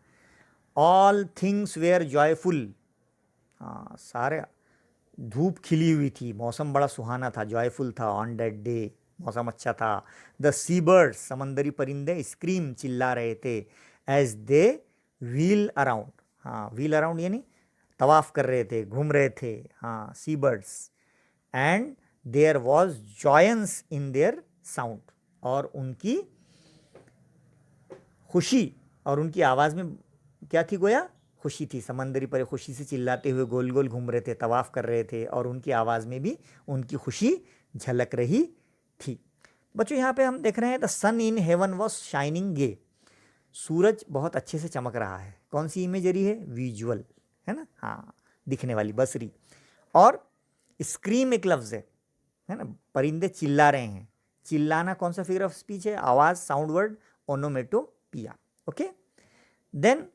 ऑल थिंग्स वेयर जॉयफुल, हाँ सारे, धूप खिली हुई थी, मौसम बड़ा सुहाना था, जॉयफुल था ऑन दैट डे, मौसम अच्छा था। द सी बर्ड्स, समंदरी परिंदे स्क्रीम, चिल्ला रहे थे। एज दे व्हील अराउंड, हाँ व्हील अराउंड यानी तवाफ कर रहे थे, घूम रहे थे, हाँ sea birds. And there was joyance in their sound, और उनकी खुशी और उनकी आवाज़ में क्या थी गोया, खुशी थी। समंदरी परे खुशी से चिल्लाते हुए गोल गोल घूम रहे थे, तवाफ कर रहे थे, और उनकी आवाज़ में भी उनकी खुशी झलक रही थी। बच्चों यहाँ पे हम देख रहे हैं the sun in heaven was shining gay, सूरज बहुत अच्छे से चमक रहा है। कौन सी इमेजरी है, विजुअल है ना, हाँ दिखने वाली, बसरी। और स्क्रीम एक लफ्ज़ है ना, परिंदे चिल्ला रहे हैं। चिल्लाना कौन सा फिगर ऑफ स्पीच है, आवाज़, sound word, onomatopoeia. Okay, then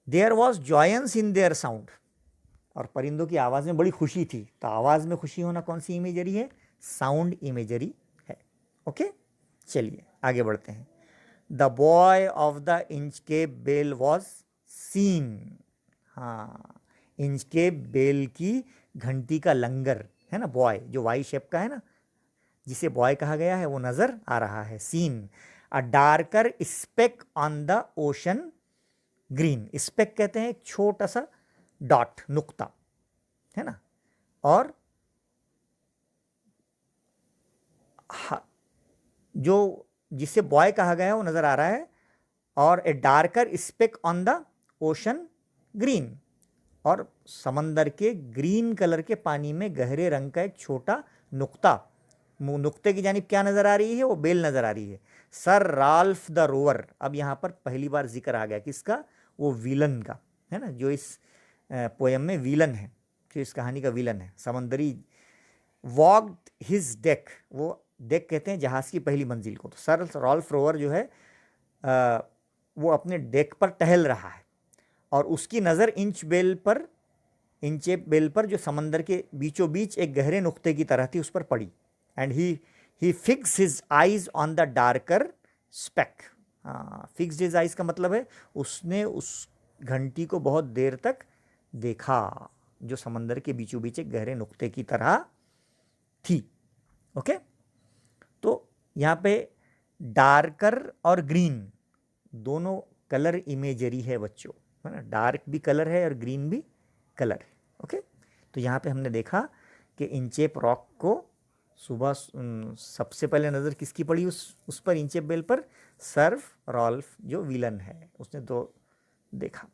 there was joyance in their sound, और परिंदों की आवाज़ में बड़ी खुशी थी। तो आवाज़ में खुशी होना कौन सी इमेजरी है, साउंड इमेजरी है। ओके, चलिए आगे बढ़ते हैं। The buoy of the Inchcape bell was seen, हाँ इंचकेप बेल की घंटी का लंगर है ना, बॉय जो वाई शेप का है ना, जिसे बॉय कहा गया है, वो नज़र आ रहा है, seen. A darker speck on the ocean green, speck कहते हैं एक छोटा सा डॉट, नुक्ता है ना, और जो जिसे बॉय कहा गया है वो नज़र आ रहा है। और a darker speck on the ocean green, और समंदर के ग्रीन कलर के पानी में गहरे रंग का एक छोटा नुक्ता, नुक्ते की जानिब क्या नज़र आ रही है, वो बेल नज़र आ रही है। सर राल्फ द रोवर, अब यहाँ पर पहली बार जिक्र आ गया किसका, वो विलन का है ना, जो इस पोयम में विलन है, जो इस कहानी का विलन है, समंदरी वॉक्ड हिज डेक, वो डेक कहते हैं जहाज़ की पहली मंजिल को। तो सर रॉल्फ रोवर जो है वो अपने डेक पर टहल रहा है और उसकी नज़र इंचेप बेल पर जो समंदर के बीचों बीच एक गहरे नुक्ते की तरह थी उस पर पड़ी। And he fix his eyes on the darker speck. हाँ, फिक्स्ड हिज आइज का मतलब है उसने उस घंटी को बहुत देर तक देखा जो समंदर के बीचों बीच एक गहरे नुक्ते की तरह थी। ओके, तो यहाँ पे डार्कर और ग्रीन दोनों कलर इमेजरी है बच्चों, है ना। डार्क भी कलर है और ग्रीन भी कलर है। ओके, तो यहाँ पे हमने देखा कि इंचेप रॉक को सुबह सबसे पहले नज़र किसकी पड़ी उस पर, इंचेप बेल पर? सर रॉल्फ जो विलन है उसने तो देखा।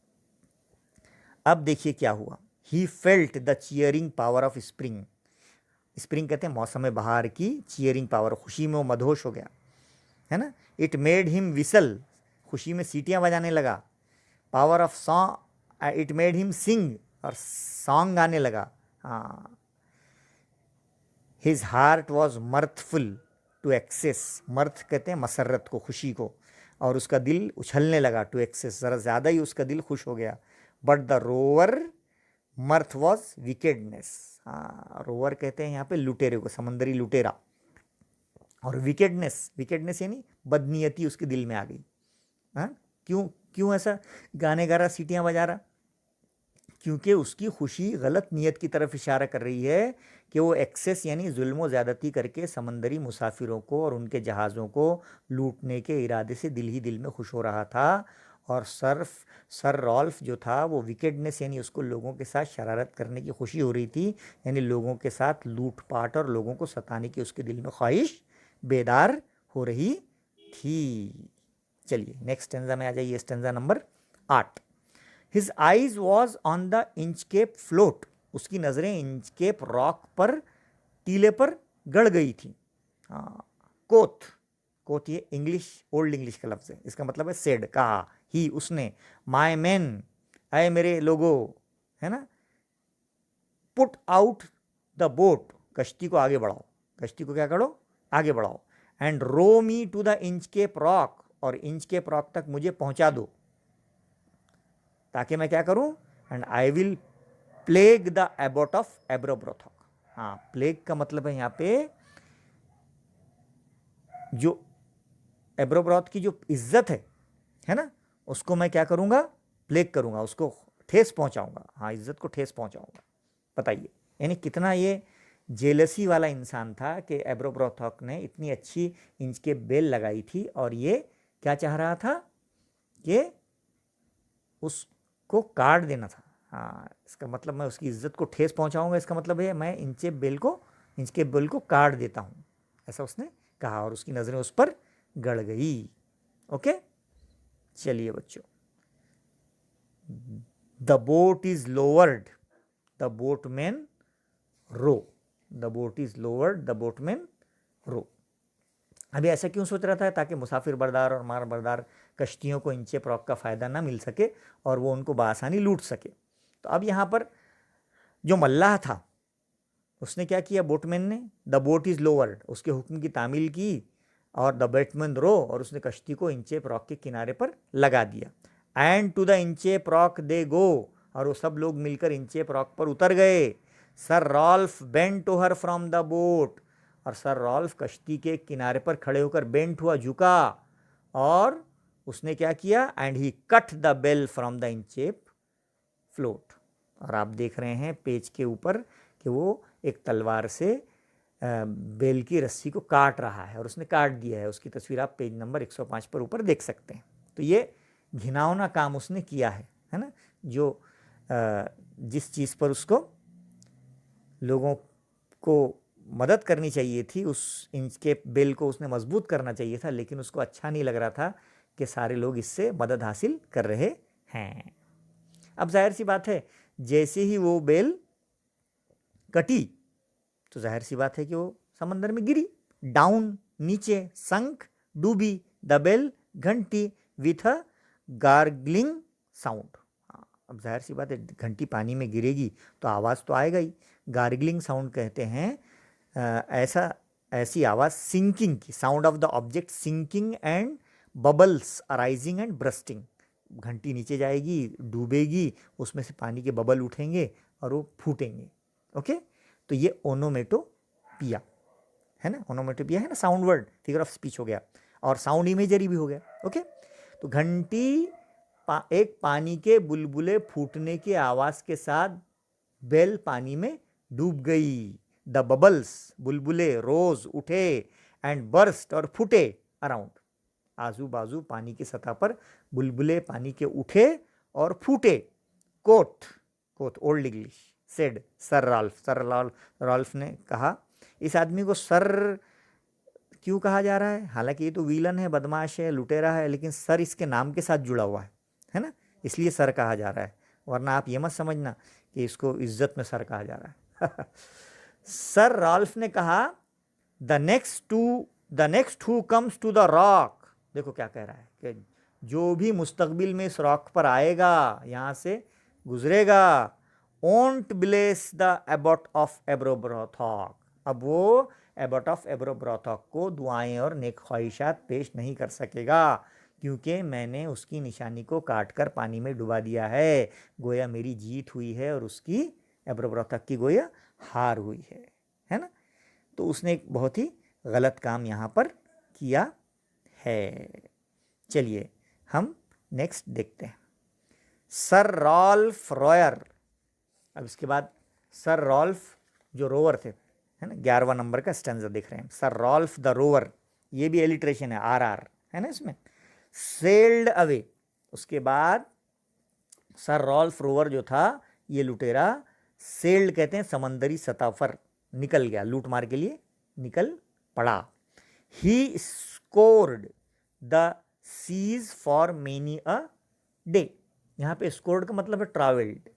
अब देखिए क्या हुआ। He felt the cheering power of spring. Spring कहते हैं मौसम बहार की चियरिंग पावर, खुशी में वो मदहोश हो गया, है ना। इट मेड हिम विसल, खुशी में सीटियां बजाने लगा। Power of song, it made him sing, और सॉन्ग गाने लगा। हाँ, his heart was mirthful to excess. Mirth कहते हैं मसरत को, खुशी को, और उसका दिल उछलने लगा टू एक्सेस, ज़रा ज़्यादा ही उसका दिल खुश हो गया। But the rover मर्थ was wickedness. हाँ, रोवर कहते हैं यहाँ पे लुटेरे को, समंदरी लुटेरा। और विकेडनेस यानी बदनीयती उसके दिल में आ गई। हाँ, क्यों ऐसा गाने गा रहा, सीटियाँ बजा रहा? क्योंकि उसकी खुशी गलत नीयत की तरफ इशारा कर रही है कि वो एक्सेस यानी जुल्म ज़्यादती करके समंदरी मुसाफिरों को और उनके जहाज़ों को लूटने के इरादे से दिल ही दिल में खुश हो रहा था। और सर रॉल्फ जो था वो विकेडनेस यानी उसको लोगों के साथ शरारत करने की खुशी हो रही थी, यानी लोगों के साथ लूटपाट और लोगों को सताने की उसके दिल में ख्वाहिश बेदार हो रही थी। चलिए नेक्स्ट स्टेंजा में आ जाइए, stanza number 8। His eyes was on the Inchcape float. उसकी नज़रें इंचकेप रॉक पर, टीले पर गड़ गई थी। कोथ ये इंग्लिश, ओल्ड इंग्लिश का लफ्ज़ है, इसका मतलब है सेड, कहा, ही उसने, माय मैन आए मेरे लोगो, है ना, पुट आउट द बोट, कश्ती को आगे बढ़ाओ, कश्ती को क्या करो, आगे बढ़ाओ। And row me to the Inchcape rock, और इंचकेप रॉक तक मुझे पहुंचा दो, ताकि मैं क्या करूं, and I will plague the abbot of Aberbrothok. हाँ, प्लेग का मतलब है यहाँ पे जो एब्रोब्रोथ की जो इज्जत है ना, उसको मैं क्या करूँगा, प्लेग करूँगा, उसको ठेस पहुँचाऊँगा। हाँ, इज्जत को ठेस पहुँचाऊँगा। बताइए, यानी कितना ये जेलसी वाला इंसान था कि एब्रोब्रोथॉक ने इतनी अच्छी इंचकेप बेल लगाई थी और ये क्या चाह रहा था कि उसको काट देना था। हाँ, इसका मतलब मैं उसकी इज्जत को ठेस पहुँचाऊँगा, इसका मतलब है मैं इंचकेप बेल को काट देता हूँ, ऐसा उसने कहा, और उसकी नज़रें उस पर गड़ गई। ओके, चलिए बच्चों, the boat is lowered, the boatman row, the boat is lowered, the boatman row. अभी ऐसा क्यों सोच रहा था? ताकि मुसाफिर बरदार और मार बरदार कश्तियों को इंचेप रॉक का फ़ायदा ना मिल सके और वो उनको बआसानी लूट सके। तो अब यहाँ पर जो मल्लाह था उसने क्या किया, बोटमैन ने, द बोट इज़ लोवर्ड, उसके हुक्म की तामील की, और द बैटमैन रो, और उसने कश्ती को इंचेप रॉक के किनारे पर लगा दिया। And to the Inchcape rock दे गो, और वो सब लोग मिलकर इंचेप रॉक पर उतर गए। Sir Ralph bent to her from the boat, और सर रॉल्फ कश्ती के किनारे पर खड़े होकर बेंट हुआ, झुका, और उसने क्या किया, and he cut the bell from the Inchcape float. और आप देख रहे हैं पेज के ऊपर कि वो एक तलवार से बेल की रस्सी को काट रहा है, और उसने काट दिया है। उसकी तस्वीर आप पेज नंबर 105 पर ऊपर देख सकते हैं। तो ये घिनौना काम उसने किया है ना, जो जिस चीज़ पर उसको लोगों को मदद करनी चाहिए थी, उस इंचकेप बेल को उसने मजबूत करना चाहिए था, लेकिन उसको अच्छा नहीं लग रहा था कि सारे लोग इससे मदद हासिल कर रहे हैं। अब जाहिर सी बात है, जैसे ही वो बेल कटी तो जाहिर सी बात है कि वो समंदर में गिरी, डाउन, नीचे, संक, डूबी द बेल, घंटी विथ अ गार्गलिंग साउंड। अब जाहिर सी बात है, घंटी पानी में गिरेगी तो आवाज़ तो आएगा ही। गार्गलिंग साउंड कहते हैं ऐसी आवाज़ सिंकिंग की, sound of the object sinking and bubbles arising and bursting. घंटी नीचे जाएगी, डूबेगी, उसमें से पानी के बबल उठेंगे और वो फूटेंगे। ओके, तो ये ओनोमेटोपिया है ना, ओनोमेटोपिया है ना, sound word, figure of speech हो गया और साउंड इमेजरी भी हो गया। ओके, तो घंटी एक पानी के बुलबुले फूटने की आवाज़ के साथ बेल पानी में डूब गई। द बबल्स, बुलबुले, रोज उठे एंड बर्स्ट और फूटे अराउंड। आजू बाजू पानी की सतह पर बुलबुले पानी के उठे और फूटे। Quote quote old English said sir Ralph ने कहा। इस आदमी को सर क्यों कहा जा रहा है? हालांकि ये तो विलन है, बदमाश है, लुटेरा है, लेकिन सर इसके नाम के साथ जुड़ा हुआ है ना, इसलिए सर कहा जा रहा है। वरना आप ये मत समझना कि इसको इज्जत में सर कहा जा रहा है। सर रॉल्फ ने कहा, the next who comes to the rock, देखो क्या कह रहा है कि जो भी मुस्तकबिल में इस रॉक पर आएगा, यहाँ से गुजरेगा, ओंट ब्लेस द एबॉट ऑफ एब्रोब्रोथॉक। अब वो एबॉट ऑफ एब्रोब्रोथॉक को दुआएं और नेक ख्वाहिशात पेश नहीं कर सकेगा, क्योंकि मैंने उसकी निशानी को काटकर पानी में डुबा दिया है। गोया मेरी जीत हुई है और उसकी, एब्रोब्रोथॉक की, गोया हार हुई है ना। तो उसने एक बहुत ही गलत काम यहाँ पर किया है। चलिए हम नेक्स्ट देखते हैं, सर रॉल्फ रॉयर। अब इसके बाद सर रॉल्फ जो रोवर थे, है ना, 11वां नंबर का स्टैंजा देख रहे हैं, सर रॉल्फ द रोवर, ये भी एलिट्रेशन है, आर है ना इसमें। सेल्ड अवे, उसके बाद सर रॉल्फ रोवर जो था, ये लुटेरा, सेल्ड कहते हैं समंदरी सतह पर निकल गया, लूट मार के लिए निकल पड़ा। He scoured the seas for many a day. यहाँ पे स्कोर्ड का मतलब है travelled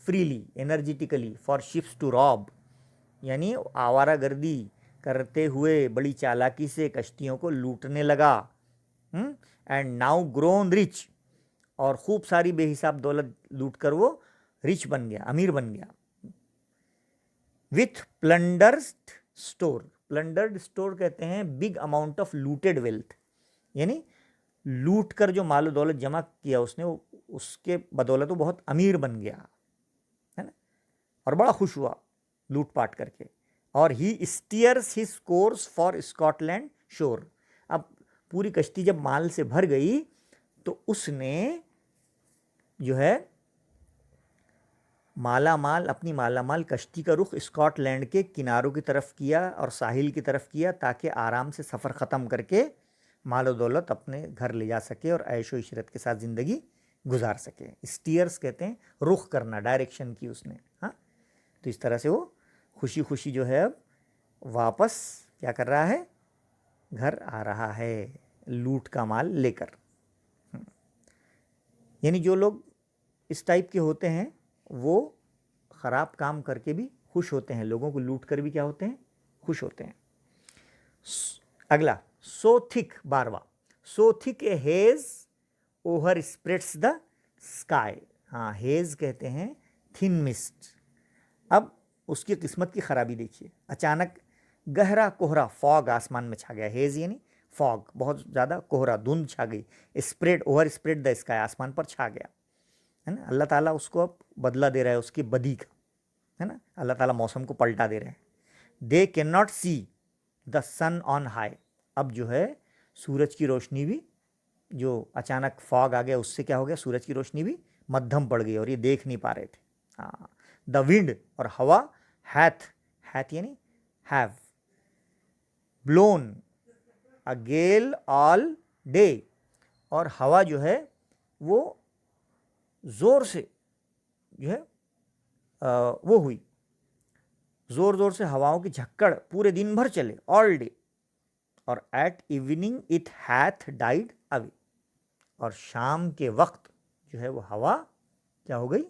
freely energetically for ships to rob, यानी आवारागर्दी करते हुए बड़ी चालाकी से कश्तियों को लूटने लगा। एंड नाउ ग्रोन रिच, और खूब सारी बेहिसाब दौलत लूट कर वो रिच बन गया, अमीर बन गया। With plundered store, plundered store कहते हैं big amount of looted wealth, यानी लूट कर जो माल दौलत जमा किया उसने, उसके बदौलत वो बहुत अमीर बन गया, है ना, और बड़ा खुश हुआ लूट पाट करके। और he steers his course for Scotland shore. अब पूरी कश्ती जब माल से भर गई तो उसने जो है अपनी मालामाल कश्ती का रुख स्कॉटलैंड के किनारों की तरफ किया और साहिल की तरफ किया, ताकि आराम से सफ़र ख़त्म करके माल दौलत अपने घर ले जा सके और ऐशो इशरत के साथ ज़िंदगी गुजार सके। स्टीयर्स कहते हैं रुख करना, डायरेक्शन की उसने। हाँ, तो इस तरह से वो खुशी खुशी जो है अब वापस क्या कर रहा है, घर आ रहा है लूट का माल लेकर। यानी जो लोग इस टाइप के होते हैं वो ख़राब काम करके भी खुश होते हैं, लोगों को लूट कर भी क्या होते हैं, खुश होते हैं। अगला, सो थिक, 12वां, so thick a haze overspreads the sky. हाँ, हेज कहते हैं थिन मिस्ट। अब उसकी किस्मत की खराबी देखिए, अचानक गहरा कोहरा, फॉग आसमान में छा गया। हेज यानी फॉग, बहुत ज़्यादा कोहरा, धुंध छा गई। Spread, over spread the sky, आसमान पर छा गया, है ना। अल्लाह ताला उसको अब बदला दे रहा है उसकी बदी का, है ना। अल्लाह ताला मौसम को पलटा दे रहे हैं। They can not see the sun on high. अब जो है सूरज की रोशनी भी, जो अचानक फॉग आ गया उससे क्या हो गया, सूरज की रोशनी भी मध्यम पड़ गई और ये देख नहीं पा रहे थे। हाँ, द विंड, और हवा, हैथ यानी have, blown a gale all day, और हवा जो है वो ज़ोर से जो है वो हुई, ज़ोर ज़ोर से हवाओं की झक्कड़ पूरे दिन भर चले, ऑल डे। और at evening it hath died away, और शाम के वक्त जो है वो हवा क्या हो गई,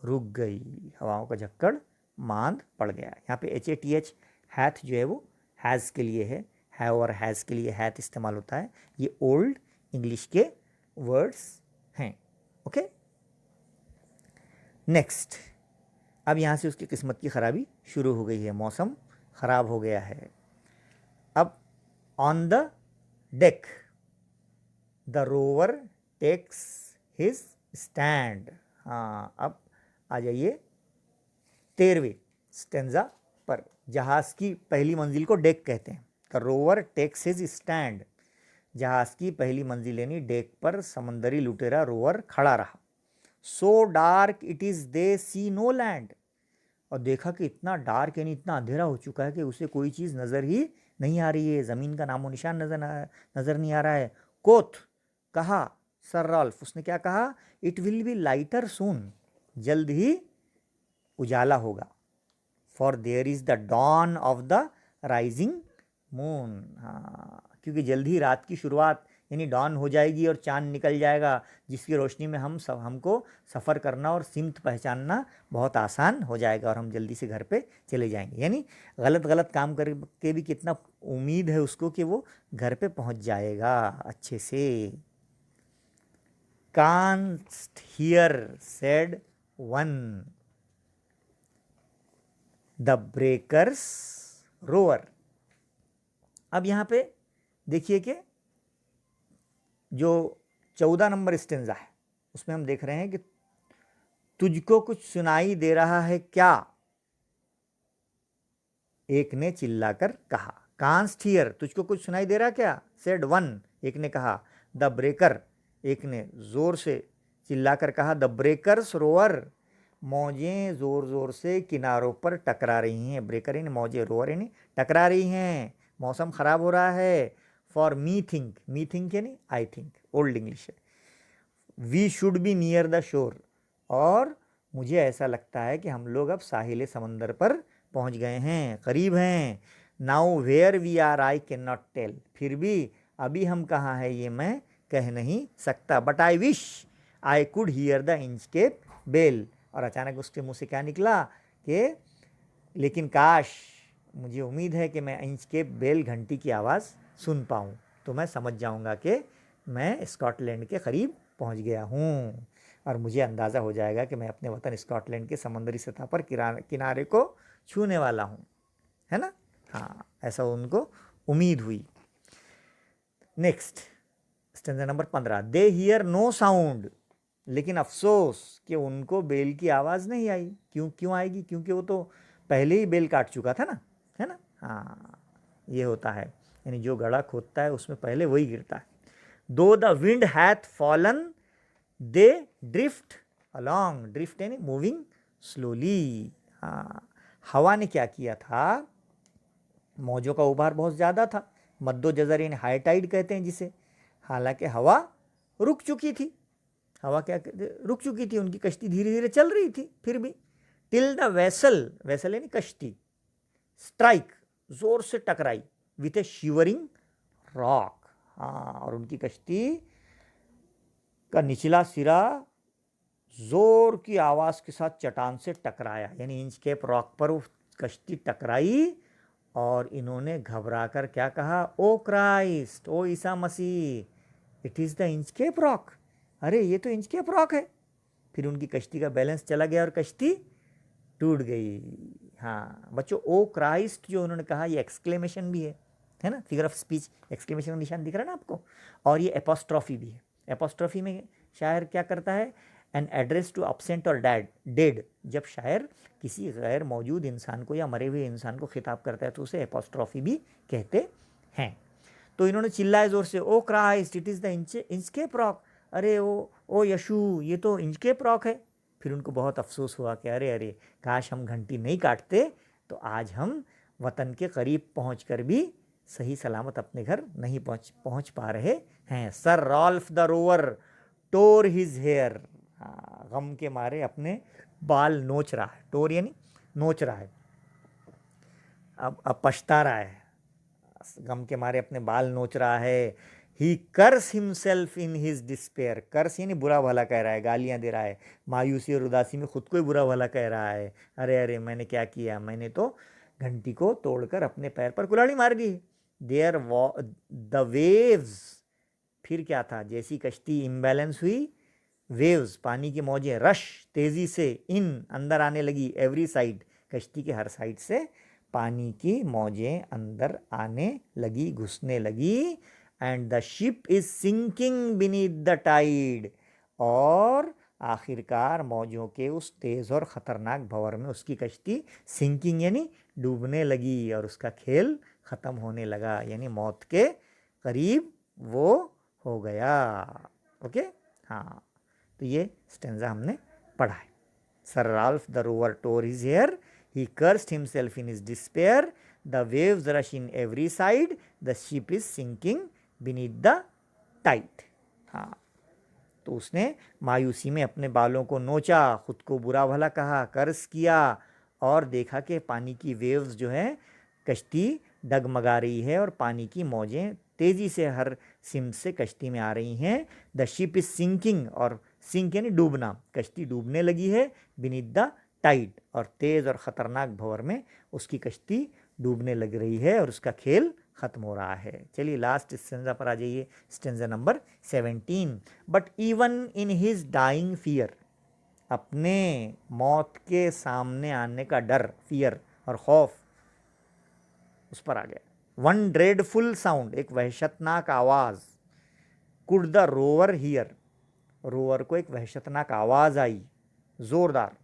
रुक गई, हवाओं का झक्कड़ मांद पड़ गया। यहाँ पे HATH हैथ जो है वो हैज़ के लिए है और हैज़ के लिए हैथ इस्तेमाल होता है। ये ओल्ड इंग्लिश के वर्ड्स हैं। ओके, नेक्स्ट, अब यहाँ से उसकी किस्मत की ख़राबी शुरू हो गई है, मौसम खराब हो गया है। अब on the deck the rover takes his stand. हाँ, अब आ जाइए 13वें स्टेंजा पर। जहाज की पहली मंजिल को डेक कहते हैं। The rover takes his stand, जहाज की पहली मंजिल यानी डेक पर समंदरी लुटेरा रोवर खड़ा रहा। So dark it is they see no land, और देखा कि इतना डार्क यानी इतना अंधेरा हो चुका है कि उसे कोई चीज़ नज़र ही नहीं आ रही है, ज़मीन का नामो निशान नज़र नहीं आ रहा है। कोथ, कहा सर रॉल्फ, उसने क्या कहा, it will be lighter soon, जल्द ही उजाला होगा। For there is the dawn of the rising moon. हाँ, क्योंकि जल्द ही रात की शुरुआत यानी डॉन हो जाएगी और चांद निकल जाएगा, जिसकी रोशनी में हमको सफ़र करना और सिमत पहचानना बहुत आसान हो जाएगा और हम जल्दी से घर पे चले जाएंगे। यानी गलत काम करके भी कितना उम्मीद है उसको कि वो घर पे पहुंच जाएगा अच्छे से। Const here said one, the breakers row or. अब यहाँ पे देखिए कि जो 14 नंबर स्टेंजा है उसमें हम देख रहे हैं कि तुझको कुछ सुनाई दे रहा है क्या, एक ने चिल्लाकर कहा। कांस्ट हियर, तुझको कुछ सुनाई दे रहा क्या, सेड वन, एक ने कहा। द ब्रेकर, एक ने जोर से चिल्लाकर कहा। द ब्रेकर्स रोअर, मौजें जोर जोर से किनारों पर टकरा रही हैं। ब्रेकर यानी मौजें, रोअर यानी टकरा रही हैं, मौसम खराब हो रहा है। फॉर मी थिंक यानी आई थिंक, ओल्ड इंग्लिश है। We should be near the shore, और मुझे ऐसा लगता है कि हम लोग अब साहिल समंदर पर पहुंच गए हैं, करीब हैं। Now where we are I can not tell, फिर भी अभी हम कहाँ हैं ये मैं कह नहीं सकता। But I wish I could hear the Inchcape bell, और अचानक उसके मुंह से क्या निकला कि लेकिन काश, मुझे उम्मीद है कि मैं इंचकेप बेल घंटी की आवाज़ सुन पाऊँ, तो मैं समझ जाऊँगा कि मैं स्कॉटलैंड के करीब पहुँच गया हूँ, और मुझे अंदाज़ा हो जाएगा कि मैं अपने वतन स्कॉटलैंड के समुद्री सतह पर किनारे को छूने वाला हूँ, है ना। हाँ, ऐसा उनको उम्मीद हुई। Next stanza number 15, they hear no sound, लेकिन अफसोस कि उनको बेल की आवाज़ नहीं आई। क्यों आएगी, क्योंकि वो तो पहले ही बेल काट चुका था ना, है ना। हाँ, ये होता है, यानी जो गड़ा खोदता है उसमें पहले वही गिरता है। दो the wind hath fallen they drift along, drift यानी मूविंग स्लोली। हाँ, हवा ने क्या किया था, मौजों का उभार बहुत ज़्यादा था, मद्दो जज़र यानी हाई टाइड कहते हैं जिसे। हालांकि हवा रुक चुकी थी, हवा क्या रुक चुकी थी, उनकी कश्ती धीरे धीरे चल रही थी फिर भी। टिल द वेसल यानी कश्ती, स्ट्राइक जोर से टकराई, विथ ए शिवरिंग रॉक। हाँ, और उनकी कश्ती का निचला सिरा जोर की आवाज़ के साथ चट्टान से टकराया, यानी इंचकेप रॉक पर वो कश्ती टकराई, और इन्होंने घबराकर क्या कहा, ओ क्राइस्ट, ओ ईसा मसीह, it is the Inchcape rock, अरे ये तो इंचकेप रॉक है। फिर उनकी कश्ती का बैलेंस चला गया और कश्ती टूट गई। हाँ बच्चों, ओ क्राइस्ट जो उन्होंने कहा, ये एक्सक्लेमेशन भी है ना, फिगर ऑफ स्पीच, एक्सक्लेमेशन का निशान दिख रहा है ना आपको, और ये एपोस्ट्रॉफी भी है। एपोस्ट्रॉफी में शायर क्या करता है, एन एड्रेस टू अपसेंट और डेड, जब शायर किसी गैर मौजूद इंसान को या मरे हुए इंसान को खिताब करता है तो उसे एपोस्ट्रॉफी भी कहते हैं। तो इन्होंने चिल्लाए जोर से, oh Christ it is the Inchcape rock, अरे ओ यशु, ये तो इंचकेप रॉक है। फिर उनको बहुत अफसोस हुआ कि अरे काश हम घंटी नहीं काटते तो आज हम वतन के करीब पहुंचकर भी सही सलामत अपने घर नहीं पहुंच पा रहे हैं। Sir Ralph the rover tore his hair, गम के मारे अपने बाल नोच रहा है, टोर यानी नोच रहा है, अब पछता रहा है, गम के मारे अपने बाल नोच रहा है। ही कर्स हिमसेल्फ इन हिज डिस्पेयर, कर्स यानी बुरा भला कह रहा है, गालियां दे रहा है, मायूसी और उदासी में खुद को ही बुरा भला कह रहा है। अरे मैंने क्या किया, मैंने तो घंटी को तोड़कर अपने पैर पर कुल्हाड़ी मार दी। देयर द वेव्स, फिर क्या था, जैसी कश्ती इम्बैलेंस हुई, वेव्स पानी की मौजें रश तेज़ी से इन अंदर आने लगी, एवरी साइड कश्ती के हर साइड से पानी की मौजें अंदर आने लगी, घुसने लगी। And the ship is sinking beneath the tide, और आखिरकार मौजों के उस तेज़ और ख़तरनाक भंवर में उसकी कश्ती सिंकिंग यानी डूबने लगी, और उसका खेल ख़त्म होने लगा, यानी मौत के करीब वो हो गया। ओके, हाँ, तो ये स्टेंजा हमने पढ़ा है। Sir Ralph the rover tore his hair, he cursed himself in his despair, the waves rush in every side, the ship is sinking beneath the tide. हाँ, तो उसने मायूसी में अपने बालों को नोचा, खुद को बुरा भला कहा, कर्ज किया, और देखा कि पानी की वेव्स जो है कश्ती डगमगा रही है और पानी की मौजें तेज़ी से हर सिम से कश्ती में आ रही हैं। द शिप इज सिंकिंग, और सिंक यानी डूबना, कश्ती डूबने लगी है, बीनीथ द टाइड, और तेज़ और ख़तरनाक भंवर में उसकी कश्ती डूबने लग रही है और उसका खेल ख़त्म हो रहा है। चलिए लास्ट स्टेंजा पर आ जाइए, stanza number 17। But even in his dying fear, अपने मौत के सामने आने का डर, फियर और खौफ उस पर आ गया। वन ड्रेडफुल साउंड, एक वहशतनाक आवाज़, could the rover here, rover को एक वहशतनाक आवाज़ आई, ज़ोरदार,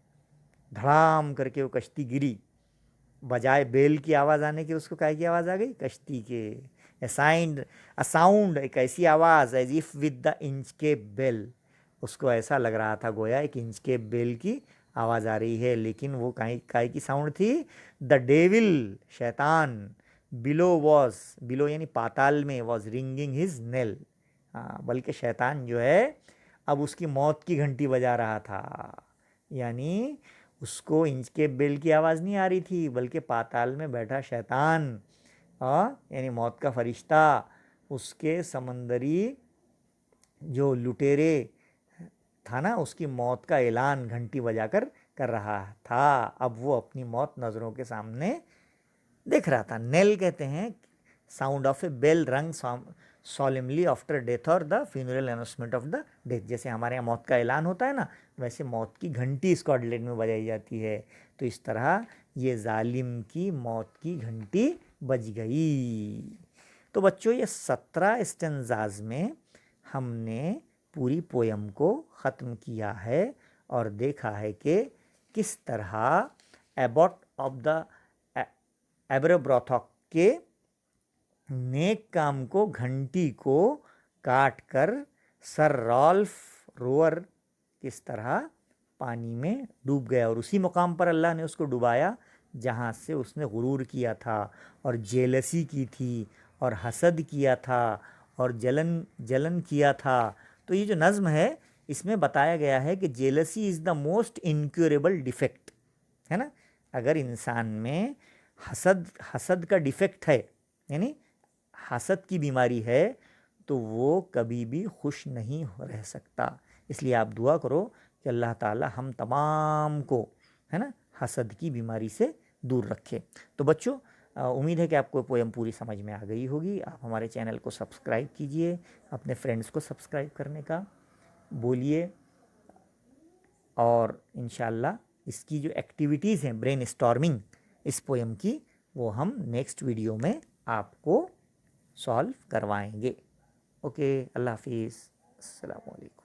धड़ाम करके वो कश्ती गिरी। बजाय बेल की आवाज़ आने की उसको काय की आवाज़ आ गई, कश्ती के। अ साउंड, एक ऐसी आवाज़, as if with the Inchcape bell, उसको ऐसा लग रहा था गोया एक इंच के बेल की आवाज़ आ रही है, लेकिन वो काय की साउंड थी, द डेविल, शैतान, बिलो वॉज, बिलो यानी पाताल में, वॉज रिंगिंग हिज नेल, हाँ, बल्कि शैतान जो है अब उसकी मौत की घंटी बजा रहा था। यानी उसको इंच के बेल की आवाज़ नहीं आ रही थी, बल्कि पाताल में बैठा शैतान, यानी मौत का फरिश्ता, उसके समंदरी जो लुटेरे था ना, उसकी मौत का ऐलान घंटी बजाकर कर रहा था। अब वो अपनी मौत नज़रों के सामने देख रहा था। नेल कहते हैं साउंड ऑफ ए बेल रंग सॉलेमली आफ्टर डेथ और the funeral announcement of the death. जैसे हमारे यहाँ मौत का ऐलान होता है ना, वैसे मौत की घंटी स्कॉटलैंड में बजाई जाती है। तो इस तरह ये जालिम की मौत की घंटी बज गई। तो बच्चों, ये 17 स्टेंजाज में हमने पूरी पोयम को ख़त्म किया है और देखा है कि किस तरह एबॉट ऑफ द एब्रब्रोथॉक के नेक काम को, घंटी को काट कर सर रॉल्फ रोवर किस तरह पानी में डूब गया, और उसी मुकाम पर अल्लाह ने उसको डुबाया जहाँ से उसने गुरूर किया था और जेलसी की थी और हसद किया था और जलन किया था। तो ये जो नज़्म है इसमें बताया गया है कि jealousy is the most incurable defect, है ना। अगर इंसान में हसद का डिफेक्ट है, यानी हसद की बीमारी है, तो वो कभी भी खुश नहीं रह सकता। इसलिए आप दुआ करो कि अल्लाह ताला हम तमाम को, है ना, हसद की बीमारी से दूर रखे। तो बच्चों, उम्मीद है कि आपको पोएम पूरी समझ में आ गई होगी। आप हमारे चैनल को सब्सक्राइब कीजिए, अपने फ्रेंड्स को सब्सक्राइब करने का बोलिए, और इंशाल्लाह इसकी जो एक्टिविटीज़ हैं ब्रेन स्टॉर्मिंग इस पोएम की, वो हम नेक्स्ट वीडियो में आपको सॉल्व करवाएंगे। ओके, अल्लाह हाफिज़, अस्सलाम वालेकुम।